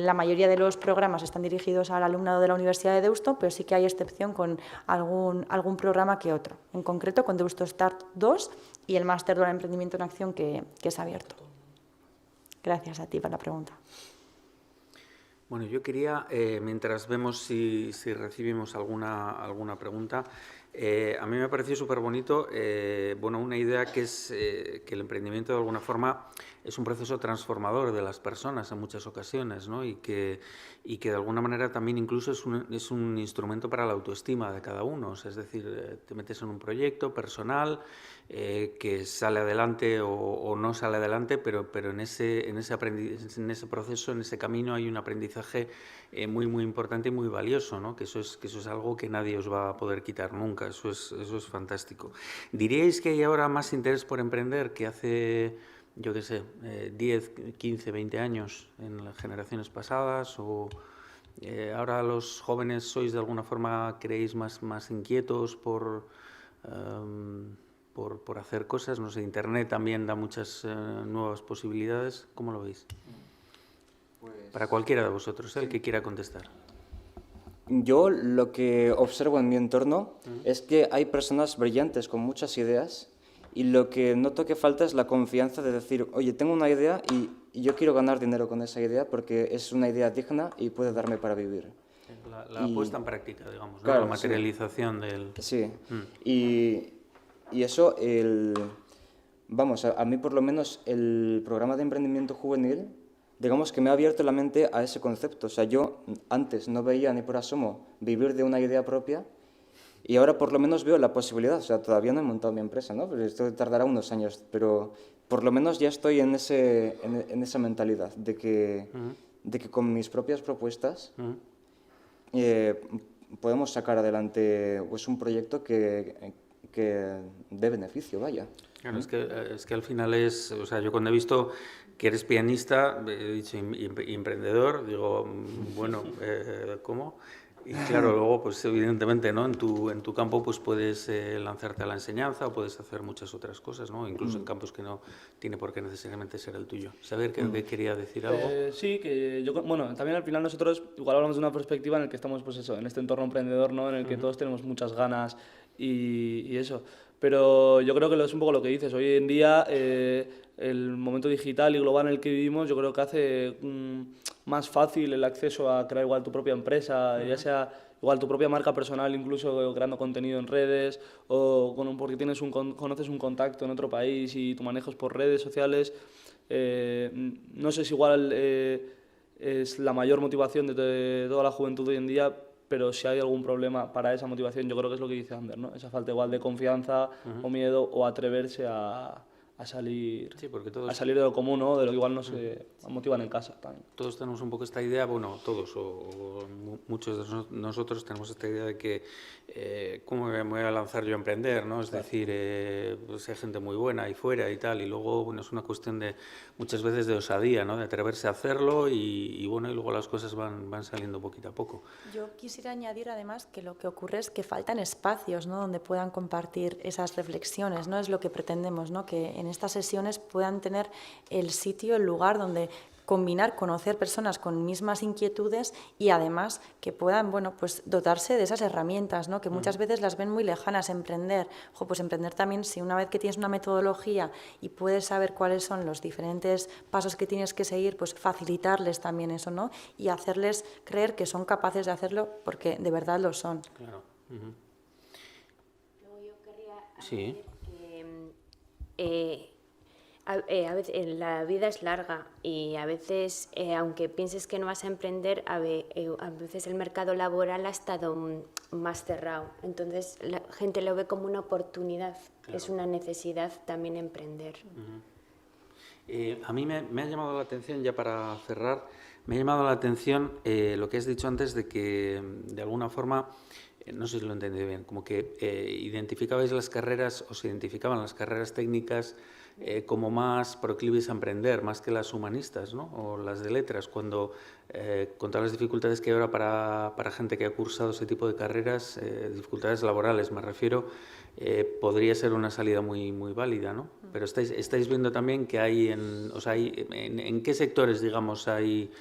D: la mayoría de los programas están dirigidos al alumnado de la Universidad de Deusto, pero sí que hay excepción con algún programa que otro. En concreto, con Deusto Start 2 y el máster del Emprendimiento en Acción que es abierto. Gracias a ti por la pregunta.
A: Bueno, yo quería, mientras vemos si recibimos alguna pregunta, a mí me pareció súper bonito, una idea que es que el emprendimiento de alguna forma es un proceso transformador de las personas en muchas ocasiones, ¿no? y que de alguna manera también incluso es un instrumento para la autoestima de cada uno. O sea, es decir, te metes en un proyecto personal que sale adelante o no sale adelante, pero en ese proceso, en ese camino hay un aprendizaje muy importante y muy valioso, ¿no? Que eso es algo que nadie os va a poder quitar nunca. Eso es fantástico. ¿Diríais que hay ahora más interés por emprender que hace yo qué sé, 10, 15, 20 años en las generaciones pasadas? ¿O ahora los jóvenes sois de alguna forma, creéis más inquietos por hacer cosas? No sé, Internet también da muchas nuevas posibilidades. ¿Cómo lo veis?
F: Pues,
A: Para cualquiera de vosotros, el que quiera contestar.
F: yo lo que observo en mi entorno es que hay personas brillantes con muchas ideas y lo que noto que falta es la confianza de decir, oye, tengo una idea y yo quiero ganar dinero con esa idea porque es una idea digna y puede darme para vivir.
A: La puesta en práctica, digamos, ¿no?
F: Claro,
A: La materialización del...
F: Sí, y eso, vamos, a mí por lo menos el programa de emprendimiento juvenil, digamos que me ha abierto la mente a ese concepto. O sea, yo antes no veía ni por asomo vivir de una idea propia y ahora por lo menos veo la posibilidad. O sea, todavía no he montado mi empresa, ¿no? Pero esto tardará unos años, pero por lo menos ya estoy en esa mentalidad de que con mis propias propuestas podemos sacar adelante pues, un proyecto que dé beneficio, vaya.
A: Claro, es que al final es, o sea, yo cuando he visto que eres pianista, he dicho emprendedor, digo, bueno, ¿cómo? Y claro, luego, pues evidentemente, ¿no? En tu campo, pues puedes lanzarte a la enseñanza o puedes hacer muchas otras cosas, ¿no? Incluso en campos que no tiene por qué necesariamente ser el tuyo. ¿Saber que quería decir algo?
E: Sí, que yo, bueno, también al final nosotros igual hablamos de una perspectiva en la que estamos, pues eso, en este entorno emprendedor, ¿no? En el que todos tenemos muchas ganas y eso. Pero yo creo que es un poco lo que dices. Hoy en día, el momento digital y global en el que vivimos, yo creo que hace más fácil el acceso a crear igual tu propia empresa, ya sea igual tu propia marca personal, incluso creando contenido en redes, o porque conoces un contacto en otro país y tu manejas por redes sociales. No sé si igual es la mayor motivación de toda la juventud hoy en día, pero si hay algún problema para esa motivación, yo creo que es lo que dice Ander, ¿no? Esa falta igual de confianza o miedo o atreverse a salir,
A: Sí, porque
E: a salir de lo común, ¿no? De lo que igual nos motivan en casa también.
A: Todos tenemos un poco esta idea, bueno, todos o muchos de nosotros tenemos esta idea de que ¿cómo me voy a lanzar yo a emprender? ¿No? Es decir, pues hay gente muy buena ahí fuera y tal, y luego bueno, es una cuestión de muchas veces de osadía, ¿no? De atreverse a hacerlo y bueno, y luego las cosas van saliendo poquito a poco.
D: Yo quisiera añadir además que lo que ocurre es que faltan espacios, ¿no? Donde puedan compartir esas reflexiones, ¿no? Es lo que pretendemos, ¿no? Que en estas sesiones puedan tener el sitio, el lugar donde combinar, conocer personas con mismas inquietudes y además que puedan, bueno, pues dotarse de esas herramientas, ¿no? Que muchas veces las ven muy lejanas. Emprender, pues emprender también, si una vez que tienes una metodología y puedes saber cuáles son los diferentes pasos que tienes que seguir, pues facilitarles también eso, ¿no? Y hacerles creer que son capaces de hacerlo porque de verdad lo son.
A: Claro.
B: Luego yo querría
A: Sí.
B: añadir que a veces la vida es larga y a veces, aunque pienses que no vas a emprender, a veces el mercado laboral ha estado más cerrado. Entonces la gente lo ve como una oportunidad,
A: Claro.
B: es una necesidad también emprender.
A: A mí me ha llamado la atención, ya para cerrar, me ha llamado la atención lo que has dicho antes de que, de alguna forma, no sé si lo he entendido bien, como que identificabais las carreras, o se identificaban las carreras técnicas como más proclives a emprender, más que las humanistas, ¿no? O las de letras, cuando con todas las dificultades que hay ahora para gente que ha cursado ese tipo de carreras, dificultades laborales me refiero, podría ser una salida muy válida, ¿no? Pero estáis viendo también que hay en qué sectores, digamos, hay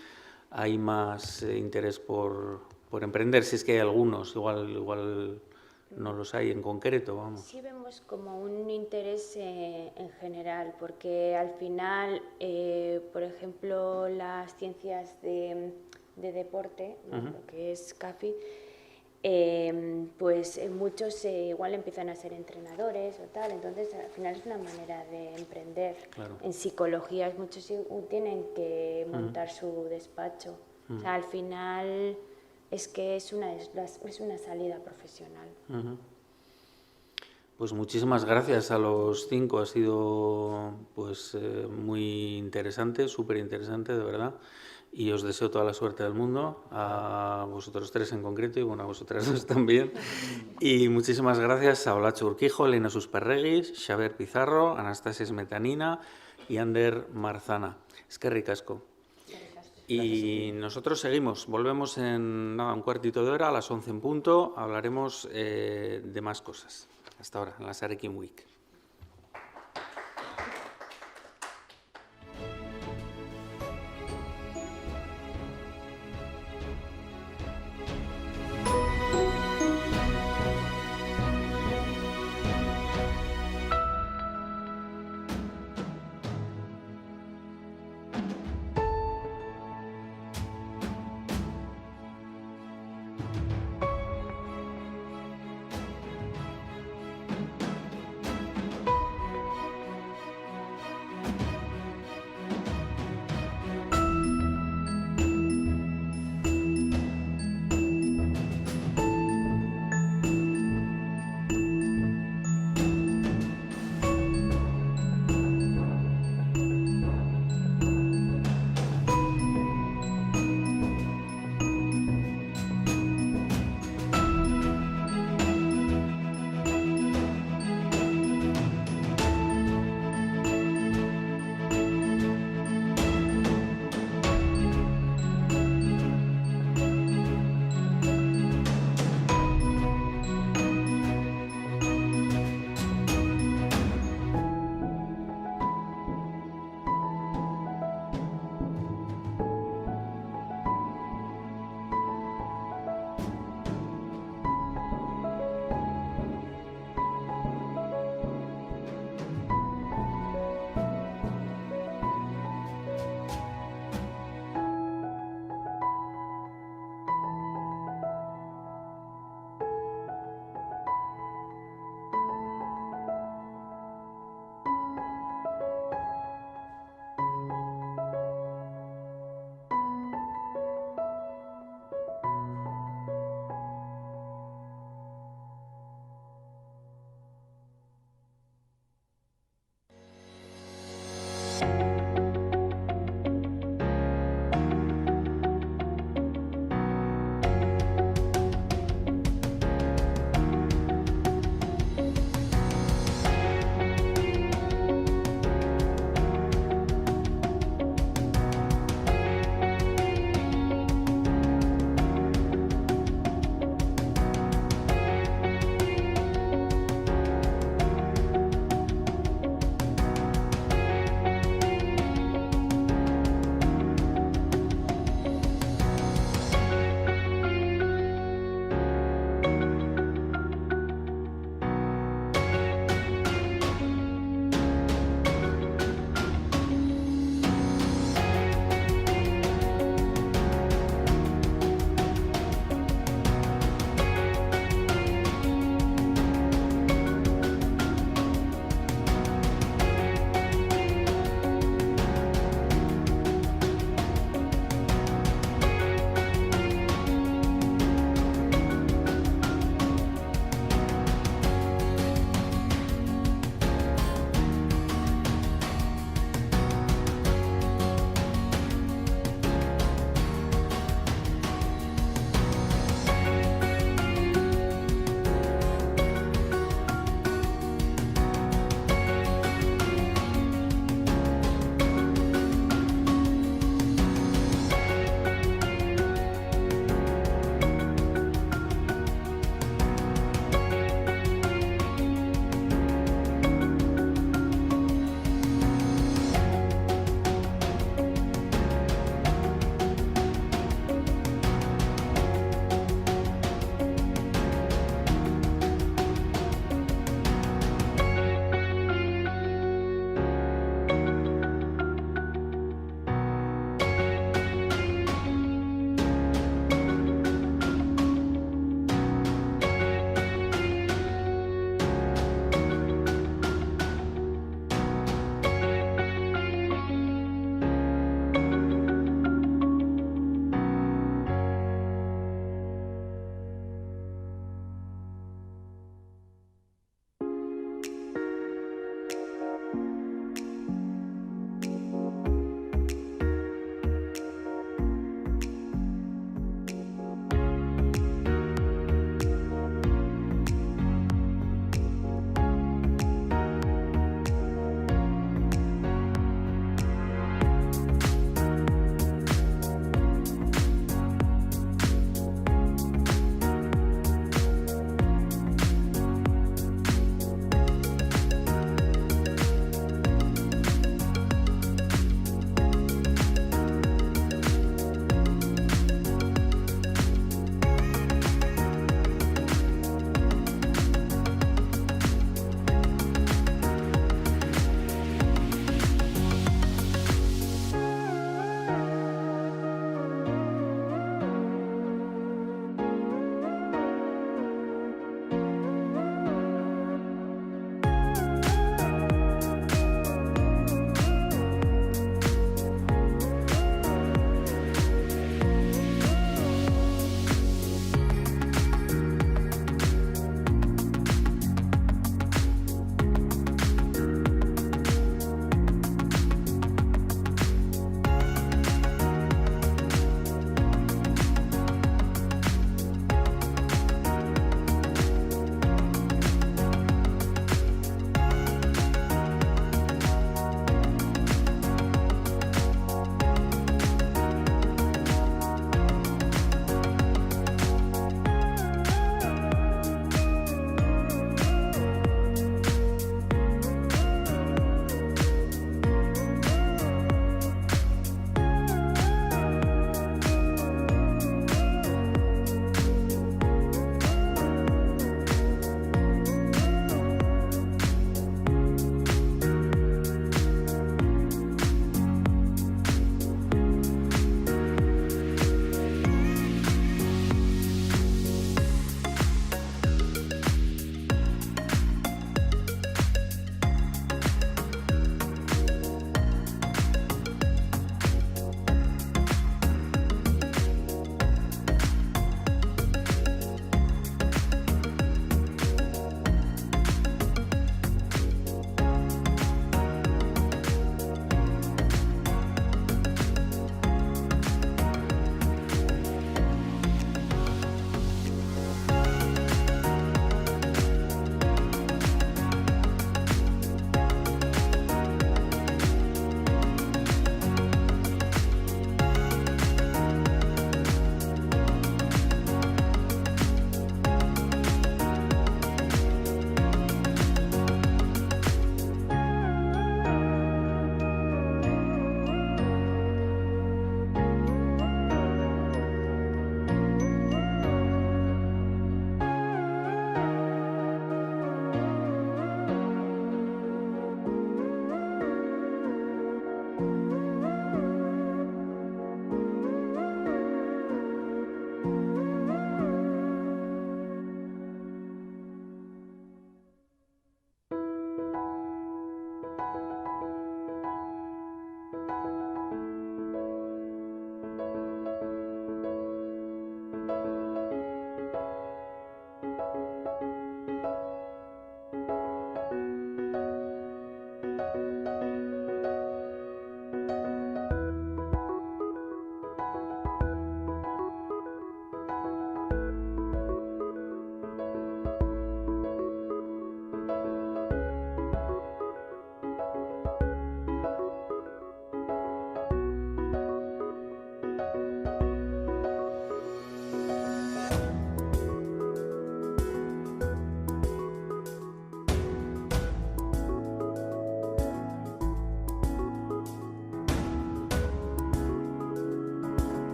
A: más interés por emprender, si es que hay algunos, igual no los hay en concreto, vamos.
B: Sí vemos como un interés en general, porque al final, por ejemplo, las ciencias de deporte, ¿no? Lo que es CAFI, pues muchos igual empiezan a ser entrenadores o tal, entonces al final es una manera de emprender.
A: Claro.
B: En psicología muchos tienen que montar su despacho, o sea, al final es que es una salida profesional.
A: Pues muchísimas gracias a los 5, ha sido pues muy interesante, súper interesante, de verdad. Y os deseo toda la suerte del mundo, a vosotros 3 en concreto y bueno, a vosotras 2 también. Y muchísimas gracias a Olacho Urquijo, Elena Susperregui, Xaver Pizarro, Anastasia Smetanina, y Ander Marzana. Eskerrik asko. Y nosotros seguimos, volvemos en nada, un cuartito de hora, a las 11 en punto, hablaremos de más cosas. Hasta ahora, en la Sarekin Week.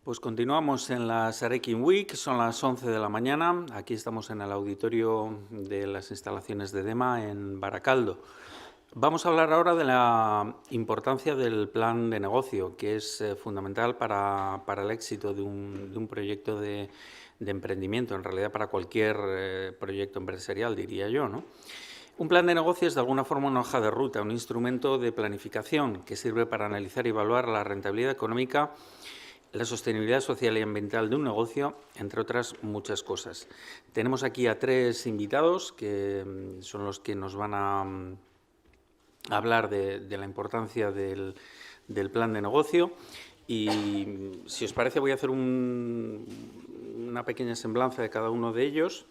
A: Pues continuamos en la Sarekin Week, son las 11 de la mañana. Aquí estamos en el auditorio de las instalaciones de DEMA en Baracaldo. Vamos a hablar ahora de la importancia del plan de negocio, que es fundamental para el éxito de un proyecto de emprendimiento, en realidad para cualquier proyecto empresarial, diría yo, ¿no? Un plan de negocio es de alguna forma una hoja de ruta, un instrumento de planificación que sirve para analizar y evaluar la rentabilidad económica, la sostenibilidad social y ambiental de un negocio, entre otras muchas cosas. Tenemos aquí a 3 invitados que son los que nos van a hablar de la importancia del plan de negocio y, si os parece, voy a hacer una pequeña semblanza de cada uno de ellos.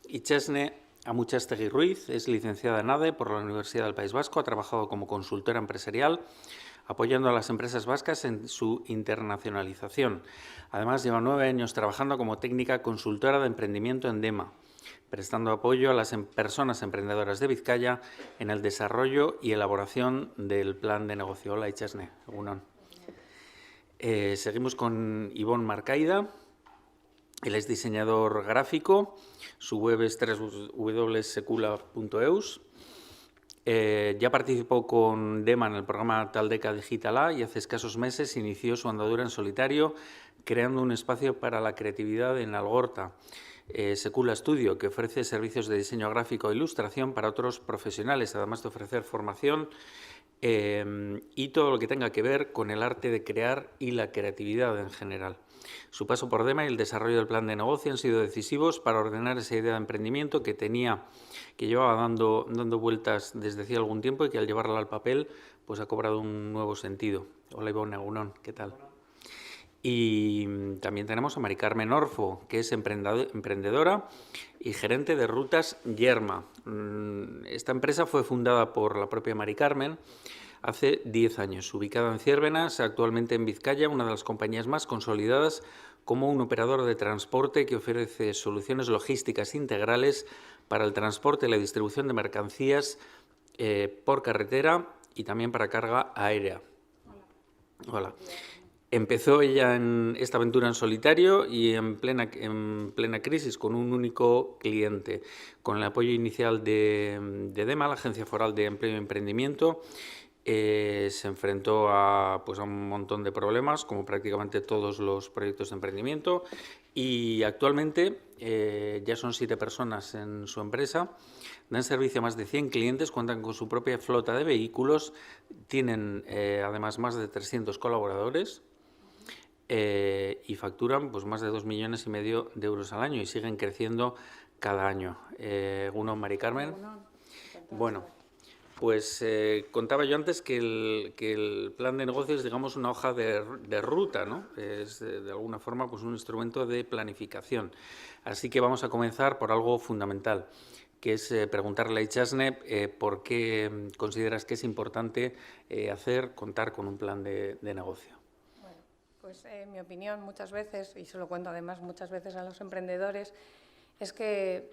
A: Itxesne Amutxastegui Ruiz es licenciada en ADE por la Universidad del País Vasco, ha trabajado como consultora empresarial, apoyando a las empresas vascas en su internacionalización. Además, lleva 9 años trabajando como técnica consultora de emprendimiento en DEMA, prestando apoyo a las personas emprendedoras de Vizcaya en el desarrollo y elaboración del plan de negocio. Hola, Itxesne. Egunon. Seguimos con Ibon Marcaida. Él es diseñador gráfico, su web es www.secula.eus. Ya participó con DEMA en el programa Taldeca Digital A y hace escasos meses inició su andadura en solitario, creando un espacio para la creatividad en Algorta, Secula Studio, que ofrece servicios de diseño gráfico e ilustración para otros profesionales, además de ofrecer formación y todo lo que tenga que ver con el arte de crear y la creatividad en general. Su paso por DEMA y el desarrollo del plan de negocio han sido decisivos para ordenar esa idea de emprendimiento que llevaba dando vueltas desde hacía algún tiempo y que al llevarla al papel pues ha cobrado un nuevo sentido. Hola, Ibon, egunon, ¿qué tal? Y también tenemos a Mari Carmen Orfo, que es emprendedora y gerente de Rutas Yerma. Esta empresa fue fundada por la propia Mari Carmen hace 10 años, ubicada en Ciérvenas, actualmente en Vizcaya, una de las compañías más consolidadas como un operador de transporte que ofrece soluciones logísticas integrales para el transporte y la distribución de mercancías por carretera y también para carga aérea. Hola. Empezó ella en esta aventura en solitario y en plena crisis con un único cliente. Con el apoyo inicial de DEMA, la Agencia Foral de Empleo y Emprendimiento, se enfrentó a un montón de problemas, como prácticamente todos los proyectos de emprendimiento, y actualmente ya son 7 personas en su empresa, dan servicio a más de 100 clientes, cuentan con su propia flota de vehículos, tienen además más de 300 colaboradores y facturan más de 2,5 millones de euros al año y siguen creciendo cada año. Uno, Mari Carmen. Bueno, pues contaba yo antes que el plan de negocios es, digamos, una hoja de ruta, ¿no? Es de alguna forma un instrumento de planificación. Así que vamos a comenzar por algo fundamental, que es preguntarle a Itxesne por qué consideras que es importante contar con un plan de negocio.
I: Pues en mi opinión, muchas veces, y se lo cuento además muchas veces a los emprendedores, es que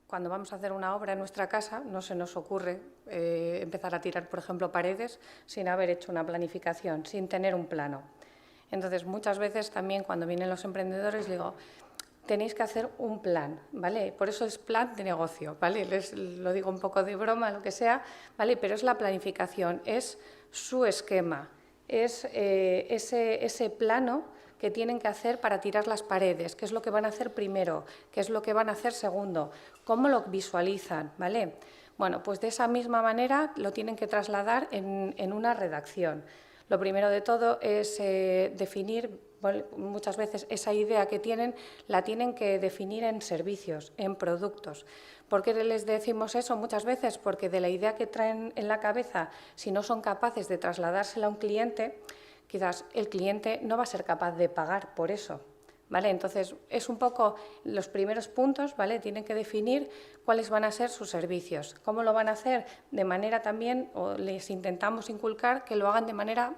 I: cuando vamos a hacer una obra en nuestra casa no se nos ocurre empezar a tirar, por ejemplo, paredes sin haber hecho una planificación, sin tener un plano. Entonces, muchas veces también cuando vienen los emprendedores digo, tenéis que hacer un plan, ¿vale? Por eso es plan de negocio, ¿vale? Les lo digo un poco de broma, lo que sea, ¿vale? Pero es la planificación, es su esquema, es ese plano que tienen que hacer para tirar las paredes, qué es lo que van a hacer primero, qué es lo que van a hacer segundo, cómo lo visualizan, ¿vale? Bueno, pues de esa misma manera lo tienen que trasladar en una redacción. Lo primero de todo es definir, muchas veces esa idea que tienen, la tienen que definir en servicios, en productos. ¿Por qué les decimos eso muchas veces? Porque de la idea que traen en la cabeza, si no son capaces de trasladársela a un cliente, quizás el cliente no va a ser capaz de pagar por eso, ¿vale? Entonces, es un poco los primeros puntos, ¿vale? Tienen que definir cuáles van a ser sus servicios. ¿Cómo lo van a hacer? De manera también, o les intentamos inculcar que lo hagan de manera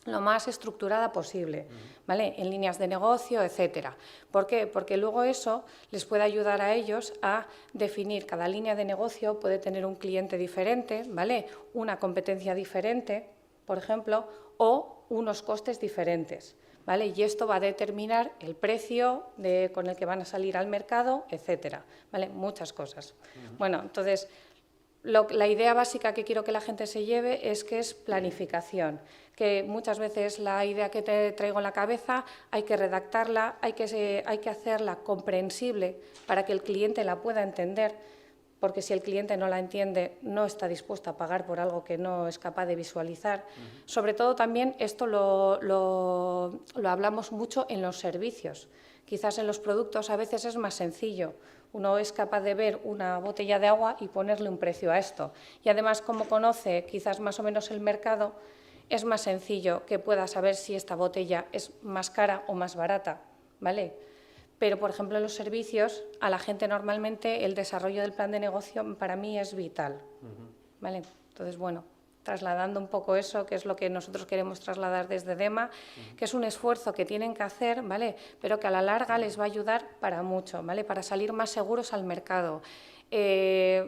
I: lo más estructurada posible, ¿vale? En líneas de negocio, etcétera. ¿Por qué? Porque luego eso les puede ayudar a ellos a definir cada línea de negocio, puede tener un cliente diferente, ¿vale? Una competencia diferente, por ejemplo, o unos costes diferentes, ¿vale? Y esto va a determinar el precio con el que van a salir al mercado, etcétera, ¿vale? Muchas cosas. Bueno, entonces, la idea básica que quiero que la gente se lleve es que es planificación, que muchas veces la idea que te traigo en la cabeza hay que redactarla, hay que hacerla comprensible para que el cliente la pueda entender, porque si el cliente no la entiende, no está dispuesto a pagar por algo que no es capaz de visualizar. Sobre todo también esto lo hablamos mucho en los servicios. Quizás en los productos a veces es más sencillo. Uno es capaz de ver una botella de agua y ponerle un precio a esto. Y además, como conoce quizás más o menos el mercado, es más sencillo que pueda saber si esta botella es más cara o más barata, ¿vale? Pero, por ejemplo, en los servicios, a la gente normalmente el desarrollo del plan de negocio para mí es vital, ¿vale? Entonces, bueno, trasladando un poco eso, que es lo que nosotros queremos trasladar desde DEMA, que es un esfuerzo que tienen que hacer, ¿vale? Pero que a la larga les va a ayudar para mucho, ¿vale? Para salir más seguros al mercado,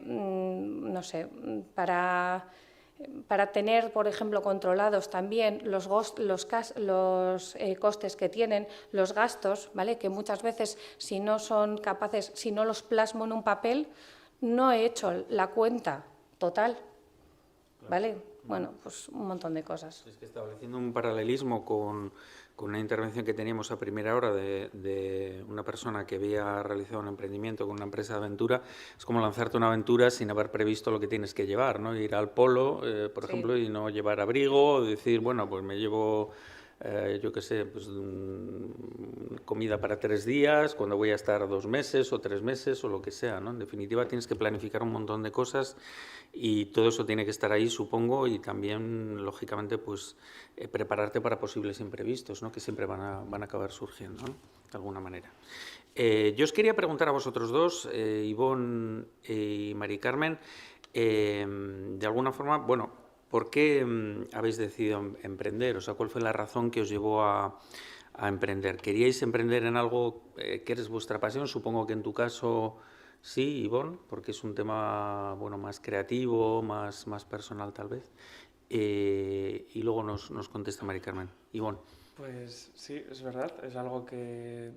I: no sé, para tener, por ejemplo, controlados también los costes que tienen, los gastos, ¿vale? Que muchas veces, si no son capaces, si no los plasmo en un papel, no he hecho la cuenta total, ¿vale? Bueno, pues un montón de cosas.
A: Es que estableciendo un paralelismo con una intervención que teníamos a primera hora de una persona que había realizado un emprendimiento con una empresa de aventura, es como lanzarte una aventura sin haber previsto lo que tienes que llevar, ¿no? Ir al polo, por ejemplo, y no llevar abrigo, o decir, bueno, pues me llevo, yo qué sé, pues comida para 3 días, cuando voy a estar 2 meses o 3 meses o lo que sea, ¿no? En definitiva, tienes que planificar un montón de cosas y todo eso tiene que estar ahí, supongo, y también, lógicamente, pues prepararte para posibles imprevistos, ¿no? Que siempre van a acabar surgiendo, ¿no? De alguna manera. Yo os quería preguntar a vosotros dos, Ivonne y Mari Carmen, de alguna forma, bueno, ¿por qué habéis decidido emprender? O sea, ¿cuál fue la razón que os llevó a emprender? ¿Queríais emprender en algo que es vuestra pasión? Supongo que en tu caso sí, Ivonne, porque es un tema, bueno, más creativo, más personal tal vez. Y luego nos contesta Mari Carmen. Ivonne.
J: Pues sí, es verdad, es algo que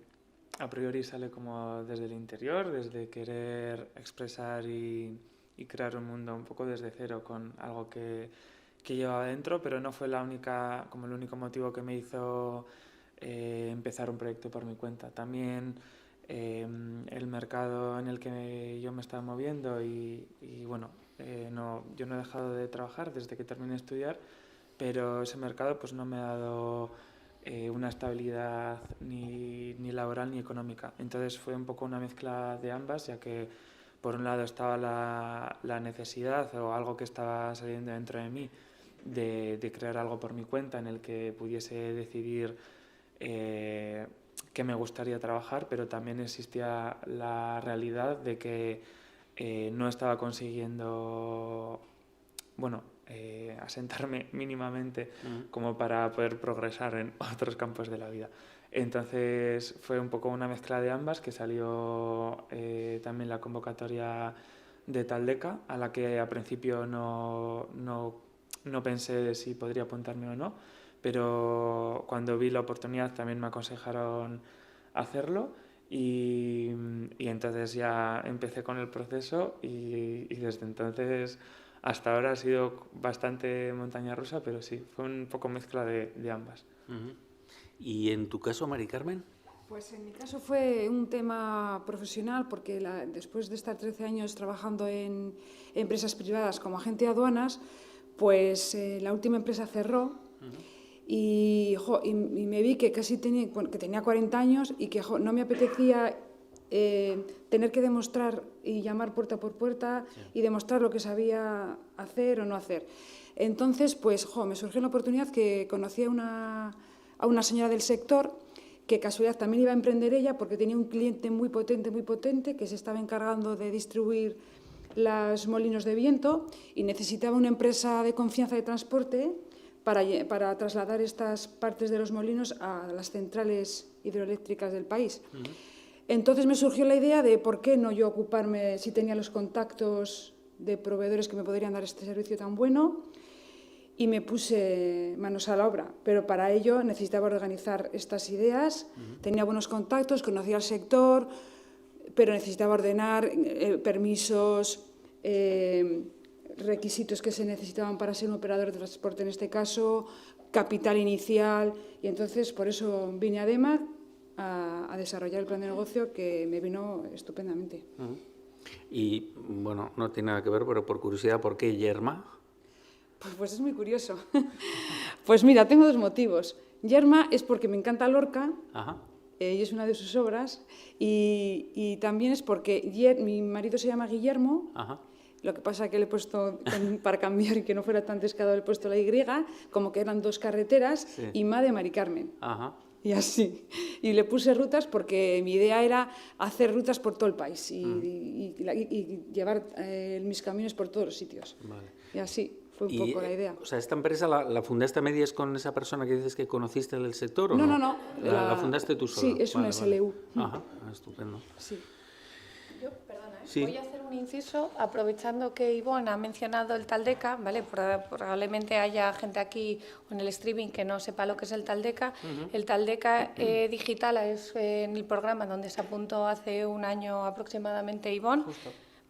J: a priori sale como desde el interior, desde querer expresar y crear un mundo un poco desde cero con algo que llevaba dentro, pero no fue el único motivo que me hizo empezar un proyecto por mi cuenta. También el mercado en el que yo me estaba moviendo y bueno, yo no he dejado de trabajar desde que terminé de estudiar, pero ese mercado pues no me ha dado una estabilidad ni laboral ni económica. Entonces fue un poco una mezcla de ambas, ya que por un lado estaba la necesidad o algo que estaba saliendo dentro de mí de crear algo por mi cuenta en el que pudiese decidir qué me gustaría trabajar, pero también existía la realidad de que no estaba consiguiendo, bueno, asentarme mínimamente como para poder progresar en otros campos de la vida. Entonces fue un poco una mezcla de ambas, que salió también la convocatoria de Taldeca, a la que a principio no pensé si podría apuntarme o no, pero cuando vi la oportunidad también me aconsejaron hacerlo y entonces ya empecé con el proceso y desde entonces hasta ahora ha sido bastante montaña rusa, pero sí, fue un poco mezcla de ambas.
A: ¿Y en tu caso, Mari Carmen?
K: Pues en mi caso fue un tema profesional, porque después de estar 13 años trabajando en empresas privadas como agente de aduanas, pues la última empresa cerró y me vi que tenía 40 años y que no me apetecía tener que demostrar y llamar puerta por puerta y demostrar lo que sabía hacer o no hacer. Entonces, pues me surgió una oportunidad que conocí a una señora del sector que casualidad también iba a emprender ella porque tenía un cliente muy potente que se estaba encargando de distribuir los molinos de viento y necesitaba una empresa de confianza de transporte para trasladar estas partes de los molinos a las centrales hidroeléctricas del país. Entonces me surgió la idea de por qué no yo ocuparme, si tenía los contactos de proveedores que me podrían dar este servicio tan bueno, y me puse manos a la obra, pero para ello necesitaba organizar estas ideas, tenía buenos contactos, conocía el sector, pero necesitaba ordenar permisos, requisitos que se necesitaban para ser un operador de transporte en este caso, capital inicial, y entonces por eso vine a DEMA a desarrollar el plan de negocio, que me vino estupendamente.
A: Y, bueno, no tiene nada que ver, pero por curiosidad, ¿por qué Yerma?
K: Pues es muy curioso. Pues mira, tengo dos motivos. Yerma es porque me encanta Lorca, y es una de sus obras, y también es porque mi marido se llama Guillermo, lo que pasa que le he puesto, para cambiar y que no fuera tan descarado, le he puesto la Y, como que eran dos carreteras, y Ma de Mari Carmen. Y así. Y le puse rutas porque mi idea era hacer rutas por todo el país y llevar mis camiones por todos los sitios.
A: Vale.
K: Y así fue un poco la idea.
A: O sea, ¿esta empresa la fundaste a medias con esa persona que dices que conociste del sector o
K: no?
A: no?
K: No, no.
A: ¿La fundaste tú sola?
K: Sí, es una SLU.
A: Ajá, estupendo.
K: Sí.
I: Yo, perdona,
H: Sí.
I: Voy a hacer un inciso, aprovechando que Ivonne ha mencionado el Taldeca, ¿vale? Probablemente haya gente aquí o en el streaming que no sepa lo que es el Taldeca. El Taldeca digital es en el programa donde se apuntó hace un año aproximadamente Ivonne.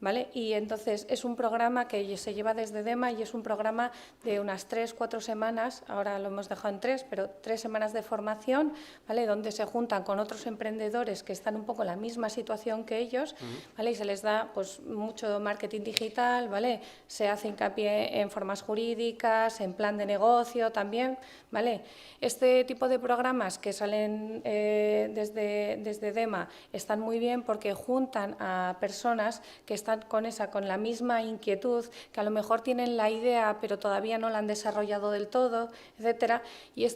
I: ¿Vale? Y entonces es un programa que se lleva desde DEMA y es un programa de unas 3-4 semanas, ahora lo hemos dejado en 3, pero 3 semanas de formación, ¿vale? Donde se juntan con otros emprendedores que están un poco en la misma situación que ellos, ¿vale? Y se les da pues mucho marketing digital, ¿vale? Se hace hincapié en formas jurídicas, en plan de negocio también, ¿vale? Este tipo de programas que salen desde DEMA están muy bien porque juntan a personas que están con la misma inquietud, que a lo mejor tienen la idea pero todavía no la han desarrollado del todo, etcétera, y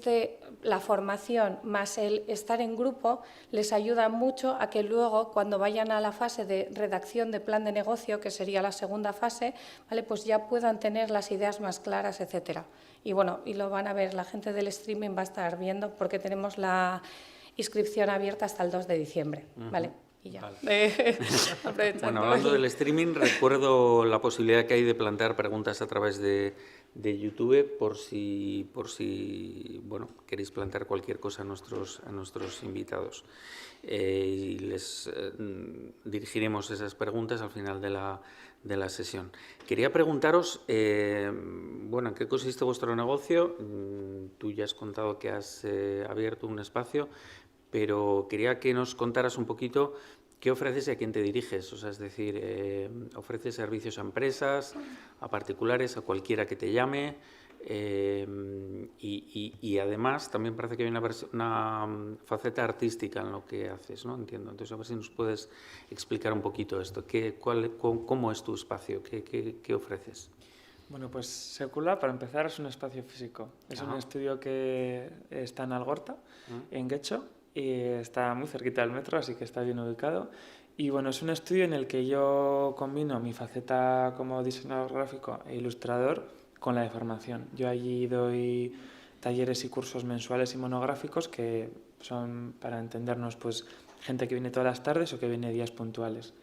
I: la formación más el estar en grupo les ayuda mucho a que luego, cuando vayan a la fase de redacción de plan de negocio, que sería la segunda fase, ¿vale? Pues ya puedan tener las ideas más claras, etcétera. Y bueno, y lo van a ver, la gente del streaming va a estar viendo porque tenemos la inscripción abierta hasta el 2 de diciembre, ¿vale? Y ya.
A: Vale. Bueno, hablando del streaming, recuerdo la posibilidad que hay de plantear preguntas a través de YouTube por si bueno, queréis plantear cualquier cosa a nuestros invitados. Y les dirigiremos esas preguntas al final de la sesión. Quería preguntaros, bueno, ¿en qué consiste vuestro negocio? Tú ya has contado que has abierto un espacio, pero quería que nos contaras un poquito qué ofreces y a quién te diriges. O sea, es decir, ofreces servicios a empresas, a particulares, a cualquiera que te llame, y además también parece que hay una faceta artística en lo que haces, ¿no? Entiendo. Entonces, a ver si nos puedes explicar un poquito esto. ¿Cómo es tu espacio? ¿Qué ofreces?
J: Bueno, pues Secula, para empezar, es un espacio físico. Es un estudio que está en Algorta, en Getxo, y está muy cerquita del metro, así que está bien ubicado. Y bueno, es un estudio en el que yo combino mi faceta como diseñador gráfico e ilustrador con la de formación. Yo allí doy talleres y cursos mensuales y monográficos que son, para entendernos, pues gente que viene todas las tardes o que viene días puntuales.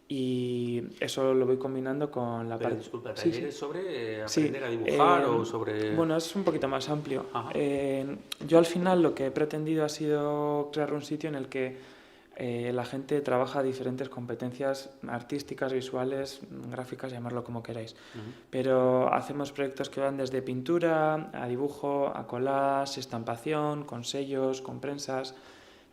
J: Y eso lo voy combinando con la parte...
A: Disculpa, ¿talleres sobre aprender a dibujar o sobre...?
J: Bueno, es un poquito más amplio. Yo al final lo que he pretendido ha sido crear un sitio en el que la gente trabaja diferentes competencias artísticas, visuales, gráficas, llamarlo como queráis. Pero hacemos proyectos que van desde pintura a dibujo, a collage, estampación, con sellos, con prensas.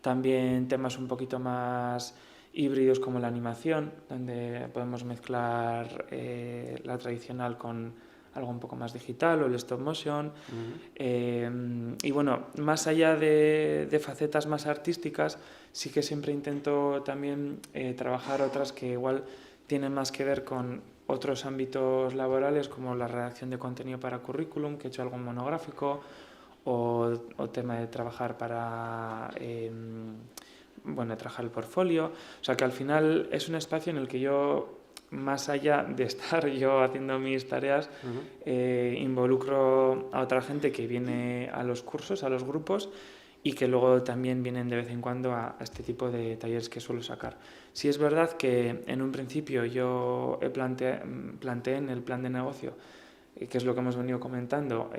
J: También temas un poquito más híbridos como la animación, donde podemos mezclar la tradicional con algo un poco más digital o el stop motion. Y bueno, más allá de facetas más artísticas, sí que siempre intento también trabajar otras que igual tienen más que ver con otros ámbitos laborales, como la redacción de contenido para currículum, que he hecho algo monográfico, o tema de trabajar para... trabajar el portfolio. O sea que al final es un espacio en el que yo, más allá de estar yo haciendo mis tareas, involucro a otra gente que viene a los cursos, a los grupos, y que luego también vienen de vez en cuando a este tipo de talleres que suelo sacar. Sí es verdad que en un principio yo planteé en el plan de negocio que es lo que hemos venido comentando,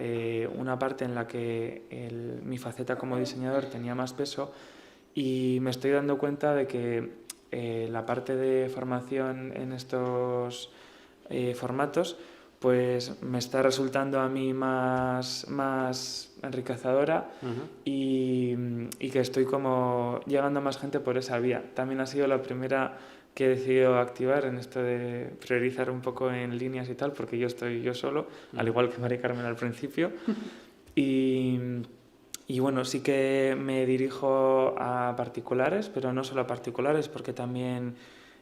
J: una parte en la que mi faceta como diseñador tenía más peso, y me estoy dando cuenta de que la parte de formación en estos formatos pues me está resultando a mí más enriquecedora y que estoy como llegando a más gente por esa vía. También ha sido la primera que he decidido activar en esto de priorizar un poco en líneas y tal, porque yo estoy yo solo, al igual que Mari Carmen al principio. Y bueno, sí que me dirijo a particulares, pero no solo a particulares, porque también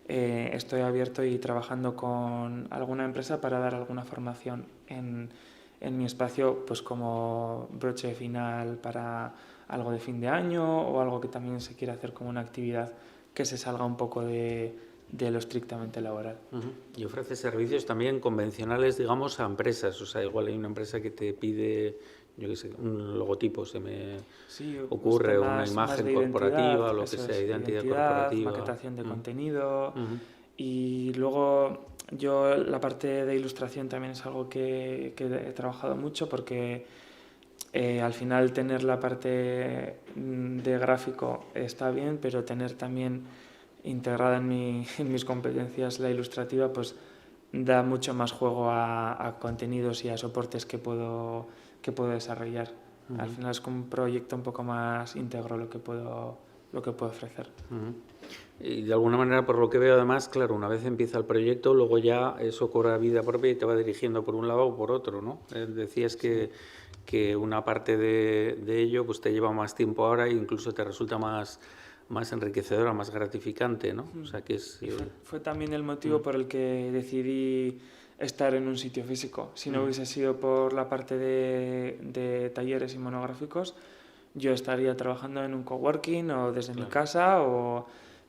J: estoy abierto y trabajando con alguna empresa para dar alguna formación en mi espacio, pues como broche final para algo de fin de año o algo que también se quiera hacer como una actividad que se salga un poco de lo estrictamente laboral.
A: Y ofrece servicios también convencionales, digamos, a empresas. O sea, igual hay una empresa que te pide, yo qué sé, un logotipo, se me ocurre,
J: pues
A: una imagen corporativa, lo que sea, identidad corporativa.
J: Maquetación de contenido. Y luego yo la parte de ilustración también es algo que he trabajado mucho, porque al final tener la parte de gráfico está bien, pero tener también integrada en mis competencias la ilustrativa, pues da mucho más juego a contenidos y a soportes que puedo desarrollar. Al final es como un proyecto un poco más íntegro lo que puedo ofrecer.
A: Y de alguna manera, por lo que veo, además, claro, una vez empieza el proyecto, luego ya eso cobra vida propia y te va dirigiendo por un lado o por otro, ¿no? Decías que una parte de ello pues te lleva más tiempo ahora e incluso te resulta más enriquecedora, más gratificante, ¿no? O sea, que
J: fue también el motivo por el que decidí estar en un sitio físico. Si no hubiese sido por la parte de talleres y monográficos, yo estaría trabajando en un coworking o desde mi casa,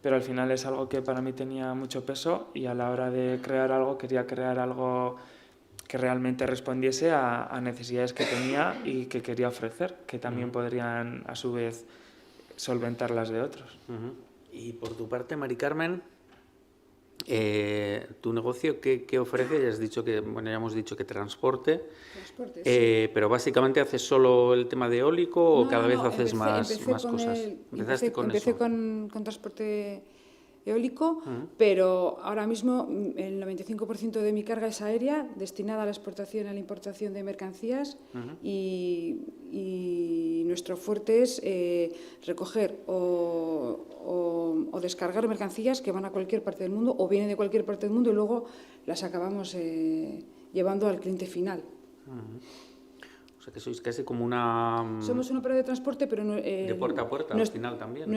J: pero al final es algo que para mí tenía mucho peso, y a la hora de crear algo quería crear algo que realmente respondiese a necesidades que tenía y que quería ofrecer, que también podrían a su vez solventar las de otros.
A: Y por tu parte, Mari Carmen, tu negocio, ¿qué ofrece? Ya has dicho que, bueno, ya hemos dicho que transporte,
K: sí.
A: Pero básicamente haces solo el tema de eólico o cada vez haces más cosas.
K: Empecé con transporte eólico, pero ahora mismo el 95% de mi carga es aérea, destinada a la exportación y a la importación de mercancías, y nuestro fuerte es recoger o descargar mercancías que van a cualquier parte del mundo o vienen de cualquier parte del mundo, y luego las acabamos llevando al cliente final.
A: O sea, que sois casi como una...
K: Somos un operador de transporte, pero no...
A: de puerta a puerta, al final también.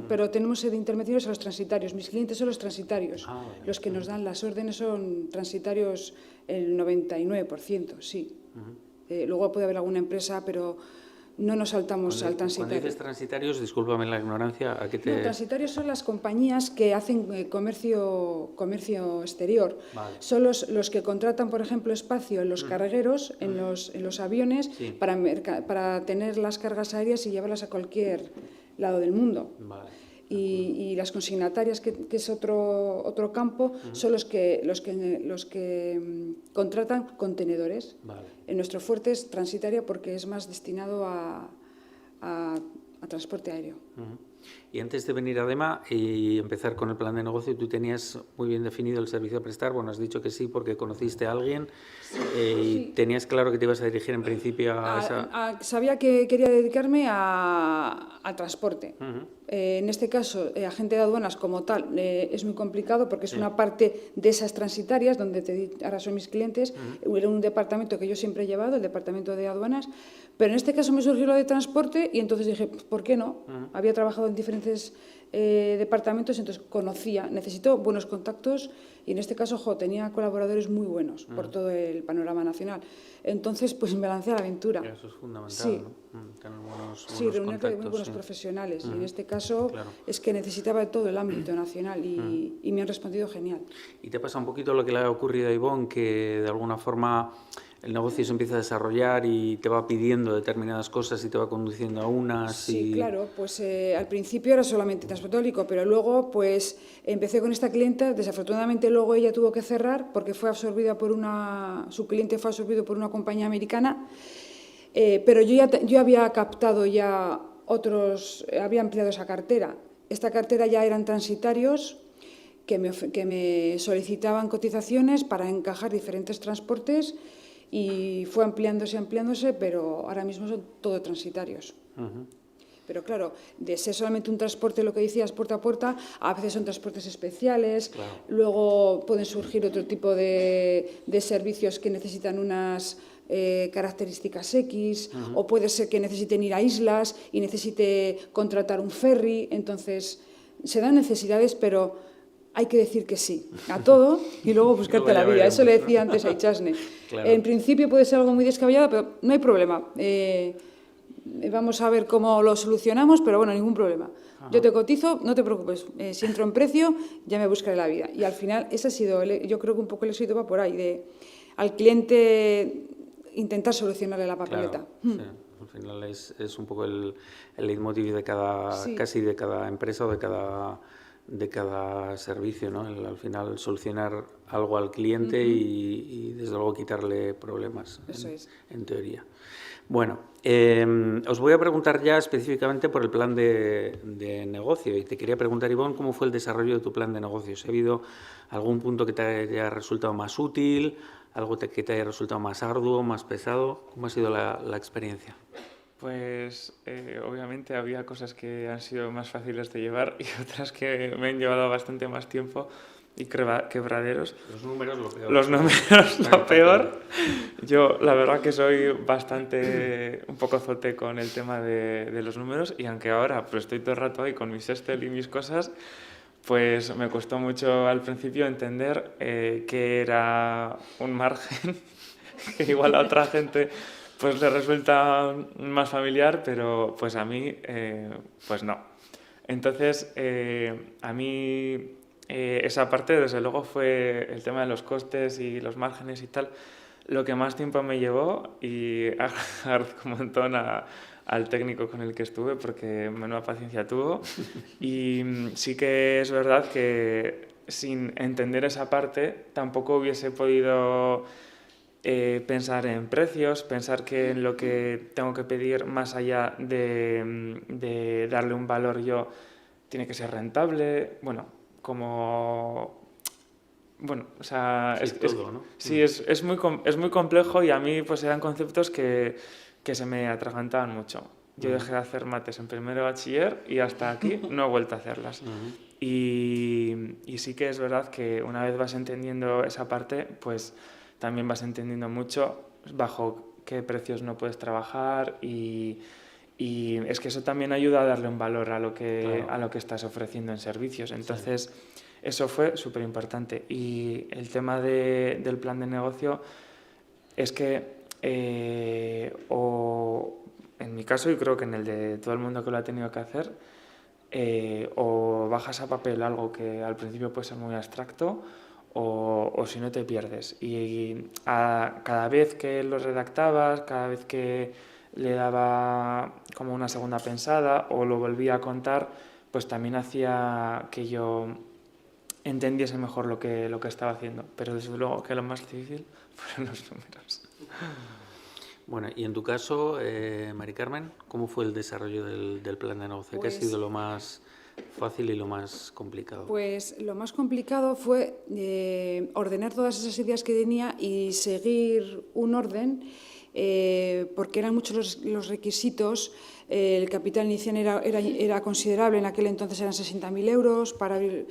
K: Pero tenemos de intermediarios a los transitarios. Mis clientes son los transitarios. Vale. Los que nos dan las órdenes son transitarios el 99%, sí. Luego puede haber alguna empresa, pero no nos saltamos al transitario.
A: Cuando dices transitarios, discúlpame la ignorancia, ¿a qué te...?
K: No, transitarios son las compañías que hacen comercio exterior. Vale. Son los que contratan, por ejemplo, espacio en los cargueros, en los aviones, para tener las cargas aéreas y llevarlas a cualquier lado del mundo. Vale. Y las consignatarias, que es otro campo, son los que contratan contenedores. Vale. En nuestro fuerte es transitaria porque es más destinado a transporte aéreo.
A: Y antes de venir a DEMA y empezar con el plan de negocio, tú tenías muy bien definido el servicio a prestar. Bueno, has dicho que sí porque conociste a alguien y tenías claro que te ibas a dirigir en principio a esa...
K: Sabía que quería dedicarme al transporte. En este caso, agente de aduanas como tal es muy complicado porque es una parte de esas transitarias donde ahora son mis clientes. Era un departamento que yo siempre he llevado, el departamento de aduanas, pero en este caso me surgió lo de transporte y entonces dije, ¿por qué no? Había trabajado en diferentes departamentos, entonces necesito buenos contactos, y en este caso tenía colaboradores muy buenos por todo el panorama nacional. Entonces pues me lancé a la aventura.
A: Eso es fundamental, ¿no? Tener buenos
K: reunirte muy buenos profesionales, y en este caso es que necesitaba de todo el ámbito nacional y me han respondido genial.
A: ¿Y te pasa un poquito lo que le ha ocurrido a Ivonne, que de alguna forma el negocio se empieza a desarrollar y te va pidiendo determinadas cosas y te va conduciendo a unas.
K: Sí, claro, pues al principio era solamente transporte eólico, pero luego pues empecé con esta clienta, desafortunadamente luego ella tuvo que cerrar porque fue absorbida por su cliente fue absorbido por una compañía americana, pero yo había captado ya había ampliado esa cartera. Esta cartera ya eran transitarios que me solicitaban cotizaciones para encajar diferentes transportes y fue ampliándose, pero ahora mismo son todo transitarios. Pero claro, de ser solamente un transporte, lo que decías, puerta a puerta, a veces son transportes especiales, luego pueden surgir otro tipo de servicios que necesitan unas características X, o puede ser que necesiten ir a islas y necesite contratar un ferry, entonces se dan necesidades, pero hay que decir que sí a todo y luego buscarte la vida. Eso le decía antes a Ichasne. En principio puede ser algo muy descabellado, pero no hay problema. Vamos a ver cómo lo solucionamos, pero bueno, ningún problema. Yo te cotizo, no te preocupes. Si entro en precio, ya me buscaré la vida. Y al final, ese ha sido, yo creo que un poco el éxito va por ahí, al cliente intentar solucionarle la papeleta.
A: Claro, sí. Al final es un poco el leitmotiv de casi de cada empresa o de cada servicio, ¿no? Al final solucionar algo al cliente y desde luego quitarle problemas, en teoría. Bueno, os voy a preguntar ya específicamente por el plan de negocio y te quería preguntar, Ivonne, ¿cómo fue el desarrollo de tu plan de negocios? ¿Ha habido algún punto que te haya resultado más útil, algo que te haya resultado más arduo, más pesado? ¿Cómo ha sido la experiencia?
J: Pues obviamente había cosas que han sido más fáciles de llevar y otras que me han llevado bastante más tiempo y quebraderos.
A: Los números lo peor.
J: Los números lo peor. Yo la verdad que soy un poco zote con el tema de los números y aunque ahora pues estoy todo el rato ahí con mis Excel y mis cosas, pues me costó mucho al principio entender que era un margen que igual a otra gente pues le resulta más familiar, pero pues a mí pues no. Entonces a mí esa parte desde luego fue el tema de los costes y los márgenes y tal lo que más tiempo me llevó y agradezco un montón al técnico con el que estuve porque menuda paciencia tuvo y sí que es verdad que sin entender esa parte tampoco hubiese podido pensar en precios, pensar que en lo que tengo que pedir más allá de darle un valor yo tiene que ser rentable, o sea, es muy complejo y a mí pues eran conceptos que se me atragantaban mucho. Yo dejé de hacer mates en primero de bachiller y hasta aquí no he vuelto a hacerlas. Y sí que es verdad que una vez vas entendiendo esa parte, pues también vas entendiendo mucho bajo qué precios no puedes trabajar y es que eso también ayuda a darle un valor a lo que estás ofreciendo en servicios. Entonces, eso fue súper importante. Y el tema del plan de negocio es que, o en mi caso, y creo que en el de todo el mundo que lo ha tenido que hacer, o bajas a papel algo que al principio puede ser muy abstracto, o si no te pierdes. Y cada vez que lo redactabas, cada vez que le daba como una segunda pensada o lo volvía a contar, pues también hacía que yo entendiese mejor lo que estaba haciendo. Pero desde luego que lo más difícil fueron los números.
A: Bueno, y en tu caso, Mari Carmen, ¿cómo fue el desarrollo del plan de negocio? ¿Qué ha sido lo más fácil y lo más complicado?
K: Pues lo más complicado fue ordenar todas esas ideas que tenía y seguir un orden, porque eran muchos los requisitos. El capital inicial era considerable, en aquel entonces eran 60.000 euros, para abrir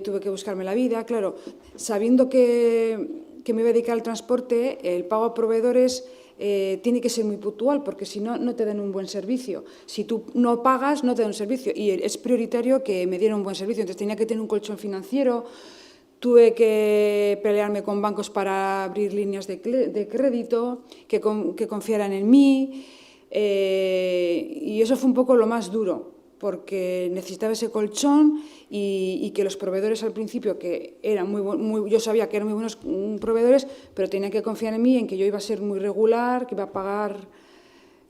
K: tuve que buscarme la vida. Claro, sabiendo que me iba a dedicar al transporte, el pago a proveedores tiene que ser muy puntual, porque si no, no te dan un buen servicio. Si tú no pagas, no te dan un servicio. Y es prioritario que me dieran un buen servicio. Entonces tenía que tener un colchón financiero, tuve que pelearme con bancos para abrir líneas de crédito, que confiaran en mí. Y eso fue un poco lo más duro, porque necesitaba ese colchón y que los proveedores al principio, que eran yo sabía que eran muy buenos proveedores, pero tenían que confiar en mí, en que yo iba a ser muy regular, que iba a pagar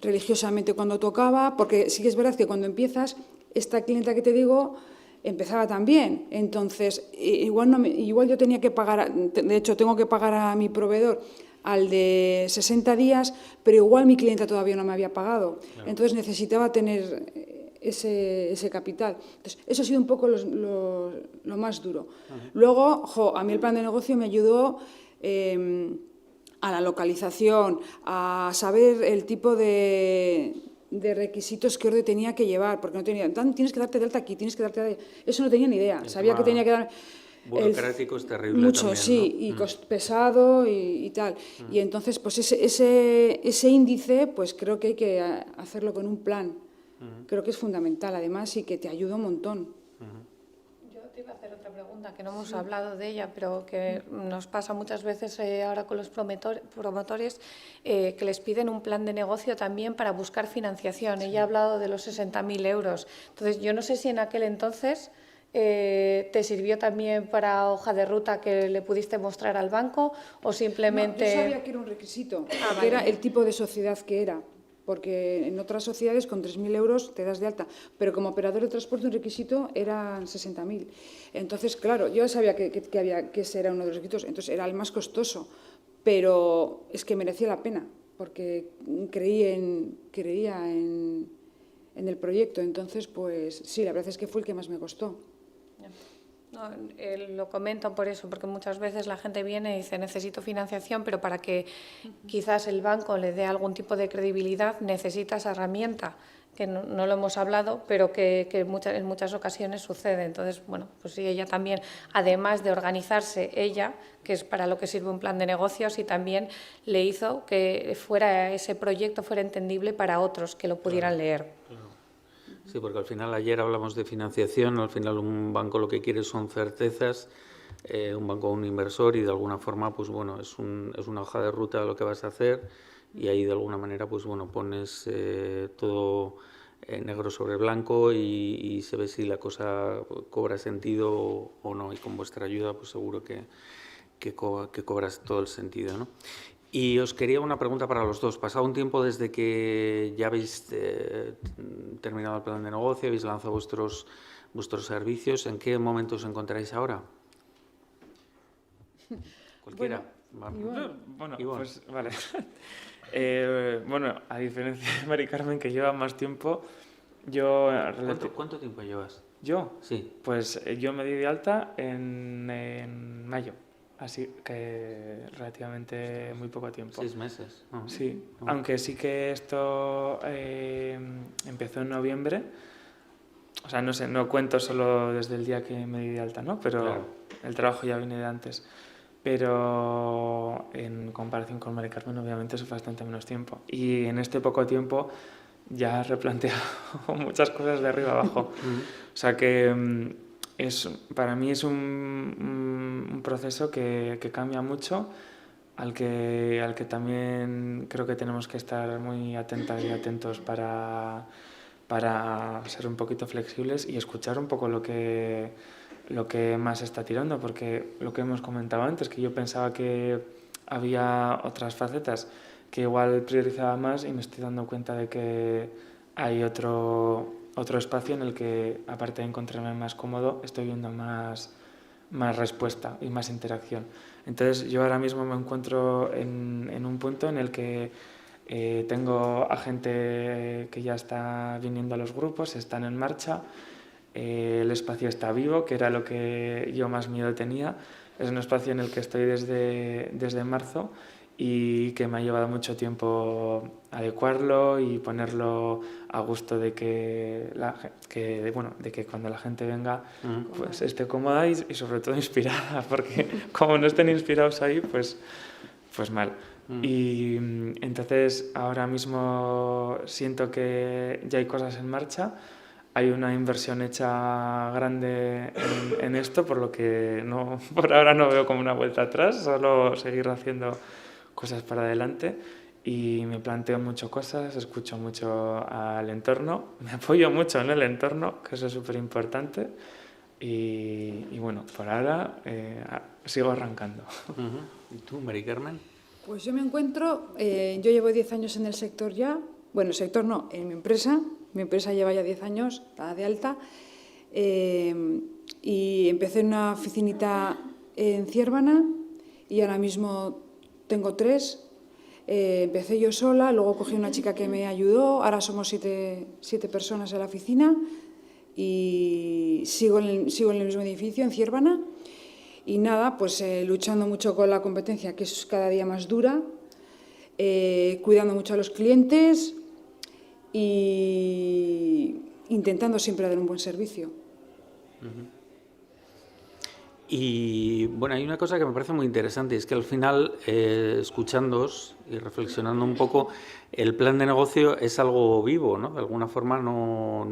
K: religiosamente cuando tocaba, porque sí que es verdad que cuando empiezas, esta clienta que te digo empezaba también. Entonces, igual yo tenía que pagar, de hecho tengo que pagar a mi proveedor al de 60 días, pero igual mi clienta todavía no me había pagado. Claro. Entonces necesitaba tener ese capital. Entonces, eso ha sido un poco lo más duro. Luego, a mí el plan de negocio me ayudó a la localización, a saber el tipo de requisitos que orden tenía que llevar, porque no tenía, tienes que darte de alta aquí, tienes que darte de... Eso no tenía ni idea, sabía que tenía que dar...
A: Burocrático es terrible
K: mucho,
A: también,
K: sí,
A: ¿no?
K: Y pesado y tal. Y entonces, pues ese índice, pues creo que hay que hacerlo con un plan. Creo que es fundamental, además, y que te ayuda un montón.
I: Yo te iba a hacer otra pregunta, que no hemos hablado de ella, pero que nos pasa muchas veces ahora con los promotores, que les piden un plan de negocio también para buscar financiación. Ella ha hablado de los 60.000 euros. Entonces, yo no sé si en aquel entonces te sirvió también para hoja de ruta que le pudiste mostrar al banco o simplemente...
K: No, yo sabía que era un requisito, que era el tipo de sociedad que era. Porque en otras sociedades con 3.000 euros te das de alta, pero como operador de transporte un requisito eran 60.000. Entonces, claro, yo sabía que ese era uno de los requisitos, entonces era el más costoso, pero es que merecía la pena, porque creía en el proyecto. Entonces, pues sí, la verdad es que fue el que más me costó.
I: No, lo comento por eso, porque muchas veces la gente viene y dice necesito financiación, pero para que quizás el banco le dé algún tipo de credibilidad necesita esa herramienta, que no lo hemos hablado, pero que en muchas ocasiones sucede. Entonces, bueno, pues sí, ella también, además de organizarse ella, que es para lo que sirve un plan de negocios, y también le hizo que ese proyecto fuera entendible para otros que lo pudieran leer.
A: Claro. Sí, porque al final ayer hablamos de financiación, al final un banco lo que quiere son certezas, un banco un inversor, y de alguna forma pues bueno, es una hoja de ruta de lo que vas a hacer, y ahí de alguna manera pues bueno, pones todo negro sobre blanco y se ve si la cosa cobra sentido o no, y con vuestra ayuda pues seguro que cobras todo el sentido, ¿no? Y os quería una pregunta para los dos. Pasado un tiempo desde que ya habéis terminado el plan de negocio, habéis lanzado vuestros servicios, ¿en qué momento os encontráis ahora? Cualquiera.
J: Bueno, pues vale. Bueno, a diferencia de Mari Carmen, que lleva más tiempo, yo...
A: ¿Cuánto tiempo llevas?
J: ¿Yo?
A: Sí.
J: Pues yo me di de alta en mayo. Así que relativamente muy poco tiempo.
A: 6 meses.
J: Sí, aunque sí que esto empezó en noviembre. O sea, no sé, no cuento solo desde el día que me di de alta, ¿no? Pero claro, el trabajo ya viene de antes. Pero en comparación con Mari Carmen, obviamente es bastante menos tiempo. Y en este poco tiempo ya he replanteado muchas cosas de arriba abajo. O sea que... para mí es un proceso que cambia mucho, al que también creo que tenemos que estar muy atentas y atentos para ser un poquito flexibles y escuchar un poco lo que más está tirando, porque lo que hemos comentado antes, que yo pensaba que había otras facetas que igual priorizaba más, y me estoy dando cuenta de que hay otro espacio en el que, aparte de encontrarme más cómodo, estoy viendo más respuesta y más interacción. Entonces yo ahora mismo me encuentro en un punto en el que tengo a gente que ya está viniendo a los grupos, están en marcha, el espacio está vivo, que era lo que yo más miedo tenía. Es un espacio en el que estoy desde marzo, y que me ha llevado mucho tiempo adecuarlo y ponerlo a gusto de que cuando la gente venga pues esté cómoda y sobre todo inspirada, porque como no estén inspirados ahí, pues mal. Y entonces ahora mismo siento que ya hay cosas en marcha, hay una inversión hecha grande en esto, por lo que por ahora no veo como una vuelta atrás, solo seguir haciendo cosas para adelante, y me planteo mucho cosas, escucho mucho al entorno, me apoyo mucho en el entorno, que eso es súper importante. Y bueno, por ahora sigo arrancando.
A: ¿Y tú, Mari Carmen?
K: Pues yo me encuentro, yo llevo 10 años en el sector ya, bueno, el sector no, en mi empresa lleva ya 10 años, está de alta, y empecé en una oficinita en Ciérvana y ahora mismo tengo 3. Empecé yo sola, luego cogí una chica que me ayudó, ahora somos 7 personas en la oficina y sigo en el mismo edificio, en Ciérvana. Y nada, pues luchando mucho con la competencia, que es cada día más dura, cuidando mucho a los clientes y intentando siempre dar un buen servicio.
A: Y bueno, hay una cosa que me parece muy interesante, y es que al final, escuchándoos y reflexionando un poco, el plan de negocio es algo vivo, ¿no? De alguna forma no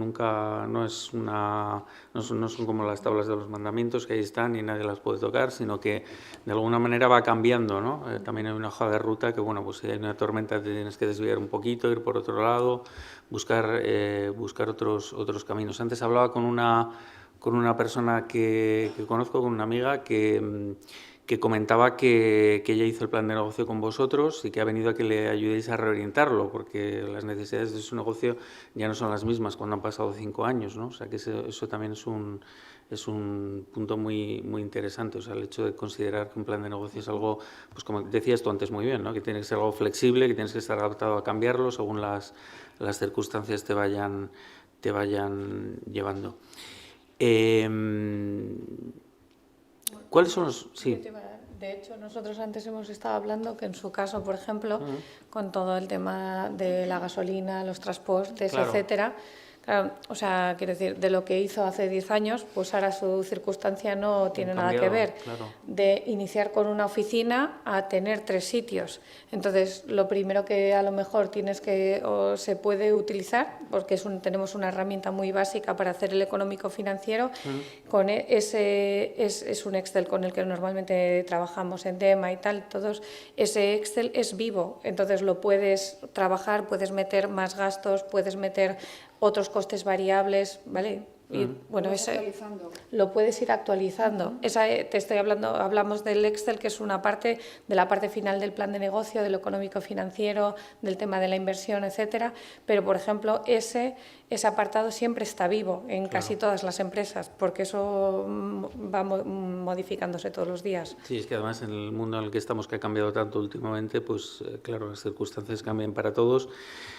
A: son como las tablas de los mandamientos que ahí están y nadie las puede tocar, sino que de alguna manera va cambiando, ¿no? También hay una hoja de ruta que, bueno, pues si hay una tormenta te tienes que desviar un poquito, ir por otro lado, buscar otros caminos. Antes hablaba con una persona que conozco, con una amiga que comentaba que ella hizo el plan de negocio con vosotros y que ha venido a que le ayudéis a reorientarlo, porque las necesidades de su negocio ya no son las mismas cuando han pasado 5 años, ¿no? O sea que eso también es un punto muy, muy interesante, o sea, el hecho de considerar que un plan de negocio es algo, pues como decías tú antes muy bien, ¿no? Que tiene que ser algo flexible, que tienes que estar adaptado a cambiarlo según las circunstancias te vayan llevando. ¿Cuáles son los...? Sí.
I: De hecho, nosotros antes hemos estado hablando que en su caso, por ejemplo, con todo el tema de la gasolina, los transportes,
A: Claro.
I: etcétera, claro, o sea, quiero decir, de lo que hizo hace 10 años, pues ahora su circunstancia no tiene nada que ver.
A: Claro.
I: De iniciar con una oficina a tener 3 sitios. Entonces, lo primero que a lo mejor tienes que, o se puede utilizar, porque tenemos una herramienta muy básica para hacer el económico financiero, con es un Excel con el que normalmente trabajamos en DEMA y tal, todos, ese Excel es vivo, entonces lo puedes trabajar, puedes meter más gastos, puedes meter otros costes variables, ¿vale? Y bueno, lo puedes ir actualizando. Te estoy hablando, hablamos del Excel, que es una parte de la parte final del plan de negocio, de lo económico financiero, del tema de la inversión, etcétera. Pero, por ejemplo, ese apartado siempre está vivo en casi todas las empresas, porque eso va modificándose todos los días.
A: Sí, es que además en el mundo en el que estamos, que ha cambiado tanto últimamente, pues claro, las circunstancias cambian para todos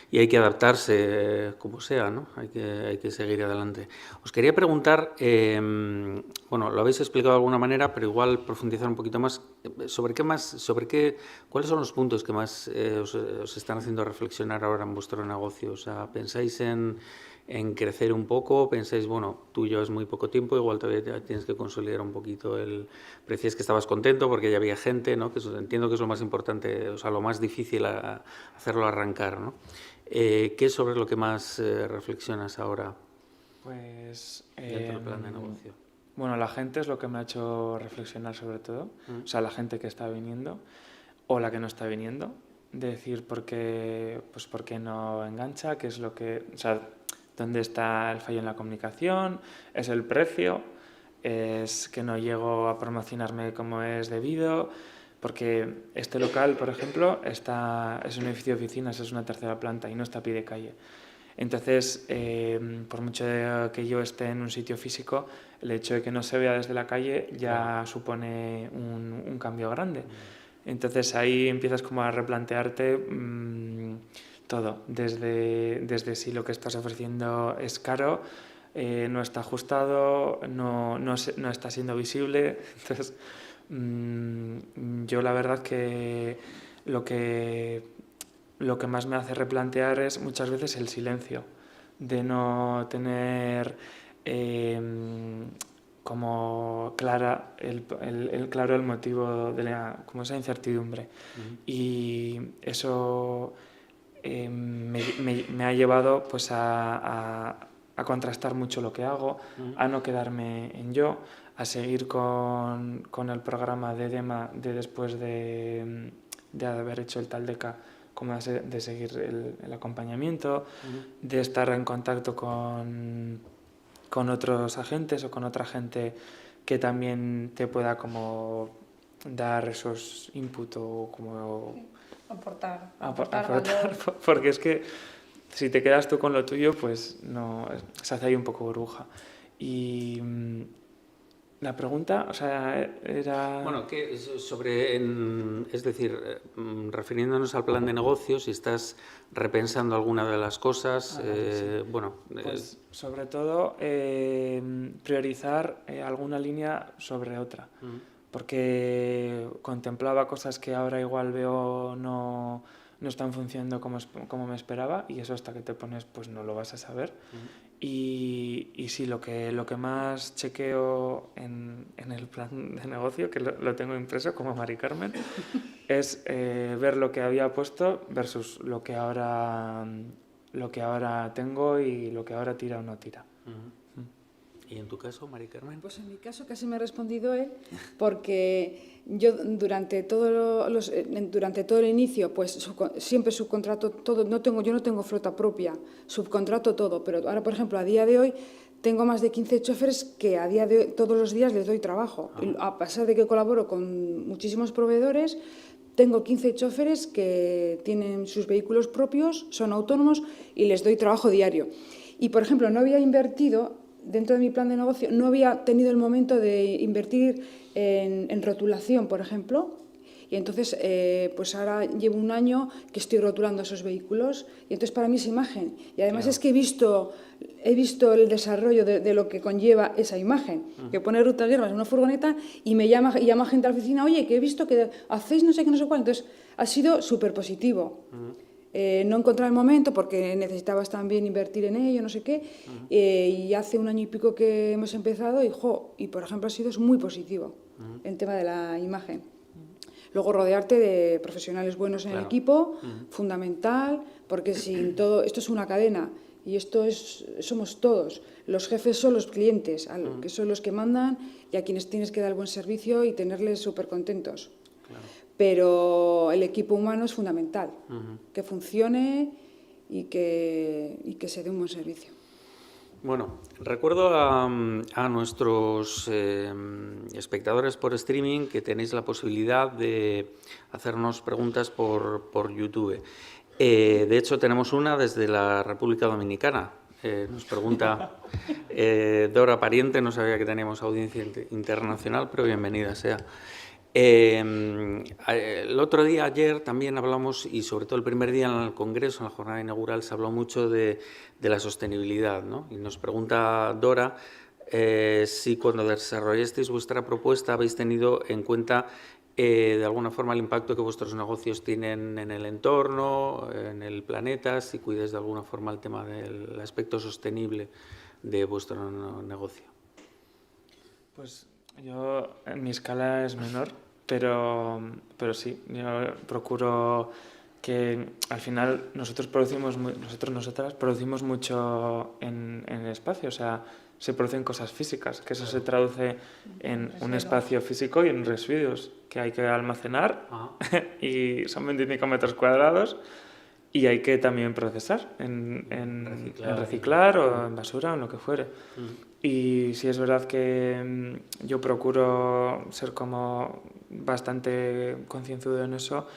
A: y hay que adaptarse como sea, ¿no? Hay que seguir adelante. Os quería preguntar, bueno, lo habéis explicado de alguna manera, pero igual profundizar un poquito más, ¿cuáles son los puntos que más os están haciendo reflexionar ahora en vuestro negocio? O sea, ¿pensáis en crecer un poco? ¿Pensáis, bueno, tú llevas muy poco tiempo, igual todavía tienes que consolidar un poquito decías que estabas contento porque ya había gente, ¿no? Que entiendo que es lo más importante, o sea, lo más difícil hacerlo arrancar, ¿no? ¿Qué es sobre lo que más reflexionas ahora?
J: Pues
A: dentro del plan de negocio.
J: Bueno, la gente es lo que me ha hecho reflexionar sobre todo, o sea, la gente que está viniendo o la que no está viniendo, de decir por qué no engancha, qué es lo que, o sea, dónde está el fallo en la comunicación, es el precio, es que no llego a promocionarme como es debido, porque este local, por ejemplo, es un edificio de oficinas, es una 3ª planta y no está a pie de calle. Entonces, por mucho que yo esté en un sitio físico, el hecho de que no se vea desde la calle ya supone un cambio grande. Entonces ahí empiezas como a replantearte todo, desde si lo que estás ofreciendo es caro, no está ajustado, no está siendo visible. Entonces, yo la verdad que lo que más me hace replantear es muchas veces el silencio, de no tener como claro el motivo de como esa incertidumbre. Y eso me ha llevado pues a contrastar mucho lo que hago, a no quedarme en yo, a seguir con el programa de DEMA después de haber hecho el Taldeca, como de seguir el acompañamiento, de estar en contacto con otros agentes o con otra gente que también te pueda como dar esos input o como
I: aportar
J: valor. Porque es que si te quedas tú con lo tuyo, pues no, se hace ahí un poco burbuja. Y la pregunta, o sea, era...
A: Bueno, que sobre, es decir, refiriéndonos al plan de negocios, si estás repensando alguna de las cosas,
J: sí.
A: bueno...
J: Pues sobre todo priorizar alguna línea sobre otra, porque contemplaba cosas que ahora igual veo no están funcionando como me esperaba, y eso hasta que te pones pues no lo vas a saber. Y sí, lo que más chequeo en el plan de negocio, que lo tengo impreso como Mari Carmen, es ver lo que había puesto versus lo que ahora tengo y lo que ahora tira o no tira.
A: ¿Y en tu caso, Mari Carmen?
K: Pues en mi caso casi me ha respondido él, porque yo durante todo el inicio pues siempre subcontrato todo, yo no tengo flota propia, subcontrato todo, pero ahora por ejemplo a día de hoy tengo más de 15 choferes que a día de hoy todos los días les doy trabajo. A pesar de que colaboro con muchísimos proveedores, tengo 15 choferes que tienen sus vehículos propios, son autónomos y les doy trabajo diario. Y por ejemplo no había invertido dentro de mi plan de negocio, no había tenido el momento de invertir en rotulación, por ejemplo, y entonces pues ahora llevo un año que estoy rotulando esos vehículos y entonces para mí es imagen. Y además es que he visto el desarrollo de lo que conlleva esa imagen, que pone rutas hierbas en una furgoneta y llama gente a la oficina, oye, que he visto que hacéis no sé qué, no sé cuál. Entonces ha sido súper positivo. No encontraba el momento porque necesitabas también invertir en ello, no sé qué, y hace un año y pico que hemos empezado y por ejemplo ha sido muy positivo el tema de la imagen. Luego rodearte de profesionales buenos en el equipo, fundamental, porque sin todo, esto es una cadena y somos todos. Los jefes son los clientes, que son los que mandan y a quienes tienes que dar buen servicio y tenerles súper contentos. Pero el equipo humano es fundamental, que funcione y que se dé un buen servicio.
A: Bueno, recuerdo a nuestros espectadores por streaming que tenéis la posibilidad de hacernos preguntas por YouTube. De hecho, tenemos una desde la República Dominicana. Nos pregunta Dora Pariente, no sabía que teníamos audiencia internacional, pero bienvenida sea. El otro día, ayer, también hablamos, y sobre todo el primer día en el Congreso, en la jornada inaugural, se habló mucho de la sostenibilidad, ¿no? Y nos pregunta Dora si cuando desarrollasteis vuestra propuesta habéis tenido en cuenta de alguna forma el impacto que vuestros negocios tienen en el entorno, en el planeta, si cuidáis de alguna forma el tema del aspecto sostenible de vuestro negocio.
J: Pues yo, en mi escala es menor, pero sí, yo procuro que al final nosotras producimos mucho en el espacio, o sea, se producen cosas físicas, que eso se traduce en un espacio físico y en residuos que hay que almacenar y son 25 metros cuadrados y hay que también procesar en reciclar o en basura o en lo que fuere. Y sí es verdad que yo procuro ser como bastante concienzudo en eso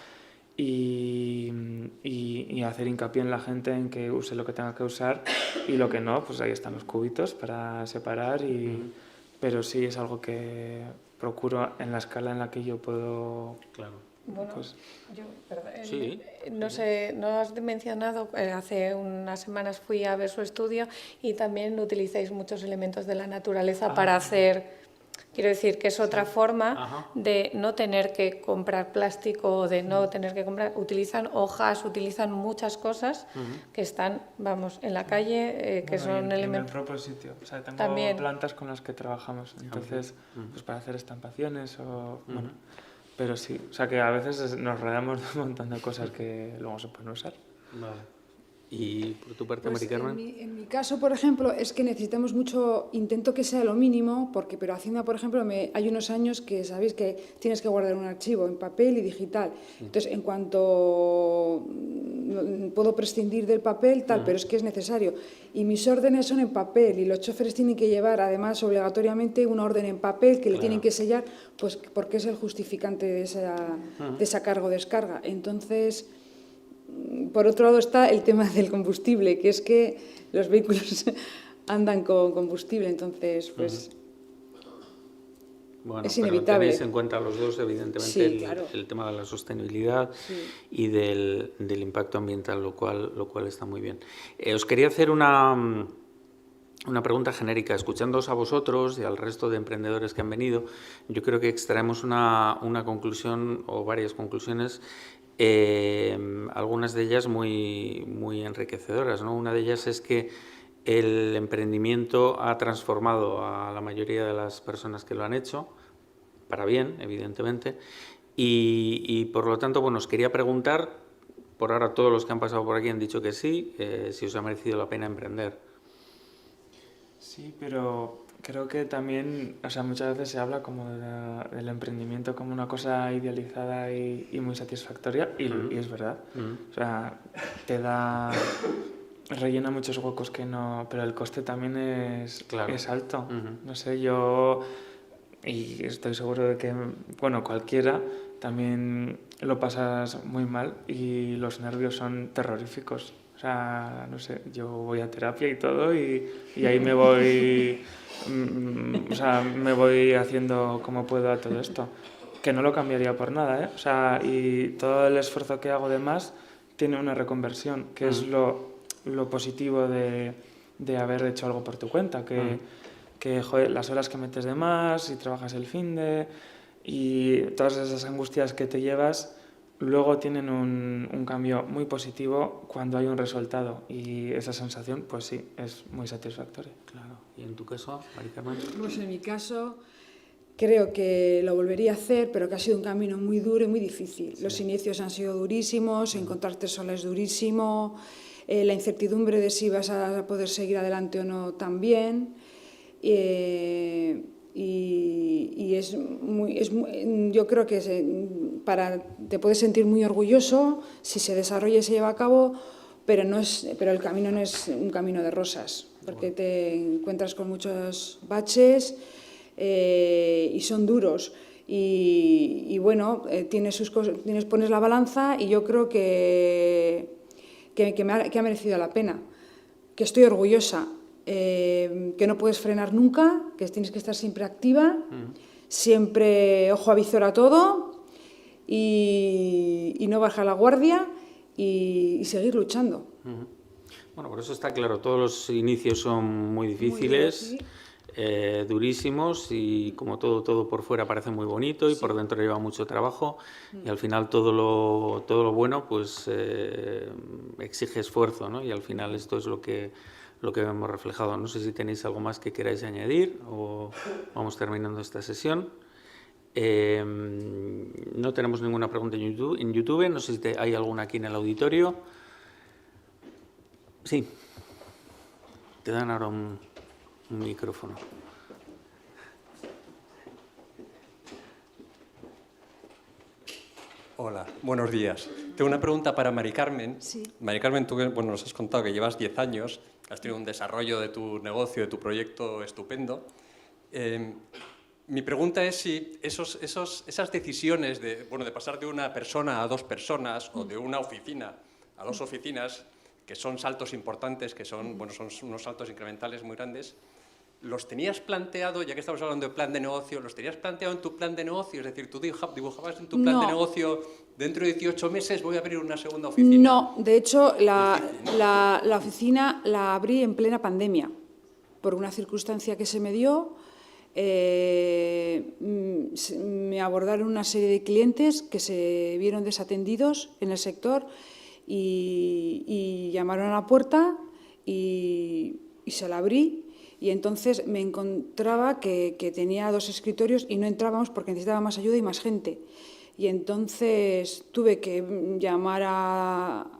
J: y hacer hincapié en la gente en que use lo que tenga que usar y lo que no, pues ahí están los cubitos para separar. Pero sí es algo que procuro en la escala en la que yo puedo...
A: Claro.
I: Bueno,
J: pues,
A: sí.
I: No sé, no has mencionado, hace unas semanas fui a ver su estudio y también utilizáis muchos elementos de la naturaleza para hacer, quiero decir que es otra forma de no tener que comprar plástico, de no tener que comprar, utilizan hojas, utilizan muchas cosas que están, vamos, en la calle, que son elementos...
J: En el propio sitio, o sea, tengo
I: también
J: plantas con las que trabajamos, entonces, pues para hacer estampaciones o... bueno, pero sí, o sea que a veces nos rodeamos de un montón de cosas que luego se pueden usar.
A: Vale. ¿Y por tu parte,
K: Pues
A: Mari Carmen?
K: en mi caso, por ejemplo, es que necesitamos mucho, intento que sea lo mínimo, pero Hacienda, por ejemplo, hay unos años que sabéis que tienes que guardar un archivo en papel y digital. Entonces, en cuanto puedo prescindir del papel, tal, pero es que es necesario. Y mis órdenes son en papel y los choferes tienen que llevar, además, obligatoriamente una orden en papel que le tienen que sellar, pues porque es el justificante de esa carga o descarga. Entonces, por otro lado está el tema del combustible, que es que los vehículos andan con combustible, entonces pues
A: bueno,
K: es inevitable.
A: Tenéis en cuenta los dos, evidentemente,
K: sí, claro.
A: el tema de la sostenibilidad y del impacto ambiental, lo cual está muy bien. Os quería hacer una pregunta genérica. Escuchándoos a vosotros y al resto de emprendedores que han venido, yo creo que extraemos una conclusión o varias conclusiones, algunas de ellas muy enriquecedoras, ¿no? Una de ellas es que el emprendimiento ha transformado a la mayoría de las personas que lo han hecho, para bien, evidentemente, y por lo tanto, bueno, os quería preguntar, por ahora todos los que han pasado por aquí han dicho que sí, si os ha merecido la pena emprender.
J: Sí, pero creo que también, o sea, muchas veces se habla como del emprendimiento como una cosa idealizada y muy satisfactoria, y es verdad. O sea, rellena muchos huecos que no, pero el coste también es alto. No sé, y estoy seguro de que, bueno, cualquiera también lo pasas muy mal y los nervios son terroríficos. O sea, no sé, yo voy a terapia y todo y ahí me voy, o sea, me voy haciendo como puedo a todo esto. Que no lo cambiaría por nada, ¿eh? O sea, y todo el esfuerzo que hago de más tiene una reconversión, que es lo positivo de haber hecho algo por tu cuenta, que joder, las horas que metes de más y trabajas el finde y todas esas angustias que te llevas luego tienen un cambio muy positivo cuando hay un resultado, y esa sensación pues sí, es muy satisfactoria.
A: Claro. ¿Y en tu caso, Mari Carmen?
K: Pues en mi caso creo que lo volvería a hacer, pero que ha sido un camino muy duro y muy difícil. Los inicios han sido durísimos, encontrarte sola es durísimo, la incertidumbre de si vas a poder seguir adelante o no también. Y yo creo que te puedes sentir muy orgulloso si se desarrolla y se lleva a cabo, pero el camino no es un camino de rosas, porque te encuentras con muchos baches y son duros. Y bueno, pones la balanza y yo creo que ha merecido la pena, que estoy orgullosa. Que no puedes frenar nunca, que tienes que estar siempre activa, siempre ojo a visor a todo y no bajar la guardia y seguir luchando.
A: Bueno, por eso está claro, todos los inicios son muy difíciles, durísimos, y como todo por fuera parece muy bonito y por dentro lleva mucho trabajo, y al final todo lo bueno pues exige esfuerzo, ¿no? Y al final esto es lo que vemos reflejado. No sé si tenéis algo más que queráis añadir o vamos terminando esta sesión. No tenemos ninguna pregunta en YouTube. No sé si hay alguna aquí en el auditorio. Sí. Te dan ahora un micrófono.
L: Hola, buenos días. Tengo una pregunta para Mari Carmen.
K: Sí.
L: Mari Carmen, tú nos has contado que llevas 10 años, has tenido un desarrollo de tu negocio, de tu proyecto estupendo. Mi pregunta es si esas decisiones de pasar de una persona a 2 personas o de una oficina a 2 oficinas, que son saltos importantes, que son unos saltos incrementales muy grandes, ¿los tenías planteado, ya que estamos hablando de plan de negocio, los tenías planteado en tu plan de negocio? Es decir, tú dibujabas en tu plan de negocio, dentro de 18 meses voy a abrir una segunda oficina.
K: No, de hecho, la oficina la abrí en plena pandemia, por una circunstancia que se me dio. Me abordaron una serie de clientes que se vieron desatendidos en el sector y llamaron a la puerta y se la abrí. Y entonces me encontraba que tenía 2 escritorios y no entrábamos porque necesitaba más ayuda y más gente. Y entonces tuve que llamar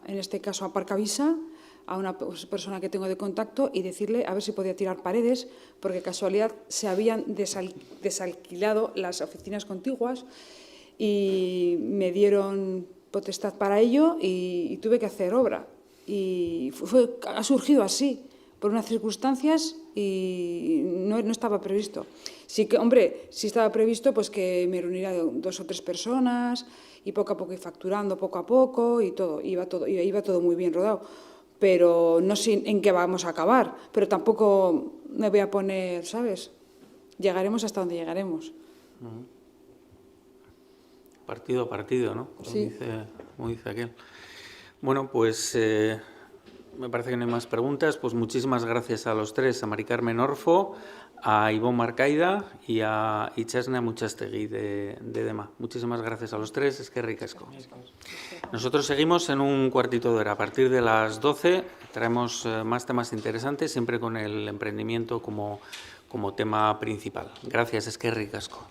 K: en este caso a Parcavisa a una persona que tengo de contacto y decirle a ver si podía tirar paredes, porque casualidad se habían desalquilado las oficinas contiguas y me dieron potestad para ello y tuve que hacer obra. Y ha surgido así, por unas circunstancias y no estaba previsto. Sí que, hombre, sí estaba previsto pues que me reuniría 2 o 3 personas y poco a poco ir facturando, poco a poco y todo, iba todo muy bien rodado. Pero no sé en qué vamos a acabar, pero tampoco me voy a poner, ¿sabes? Llegaremos hasta donde llegaremos.
A: Partido a partido, ¿no?
K: Sí.
A: Como dice aquel. Bueno, pues me parece que no hay más preguntas. Pues muchísimas gracias a los 3, a Mari Carmen Orfo, a Ivonne Marcaida y a Itxasna Muchastegui de DEMA. Muchísimas gracias a los 3, es que ricasco. Nosotros seguimos en un cuartito de hora. A partir de las 12 traemos más temas interesantes, siempre con el emprendimiento como tema principal. Gracias, es que ricasco.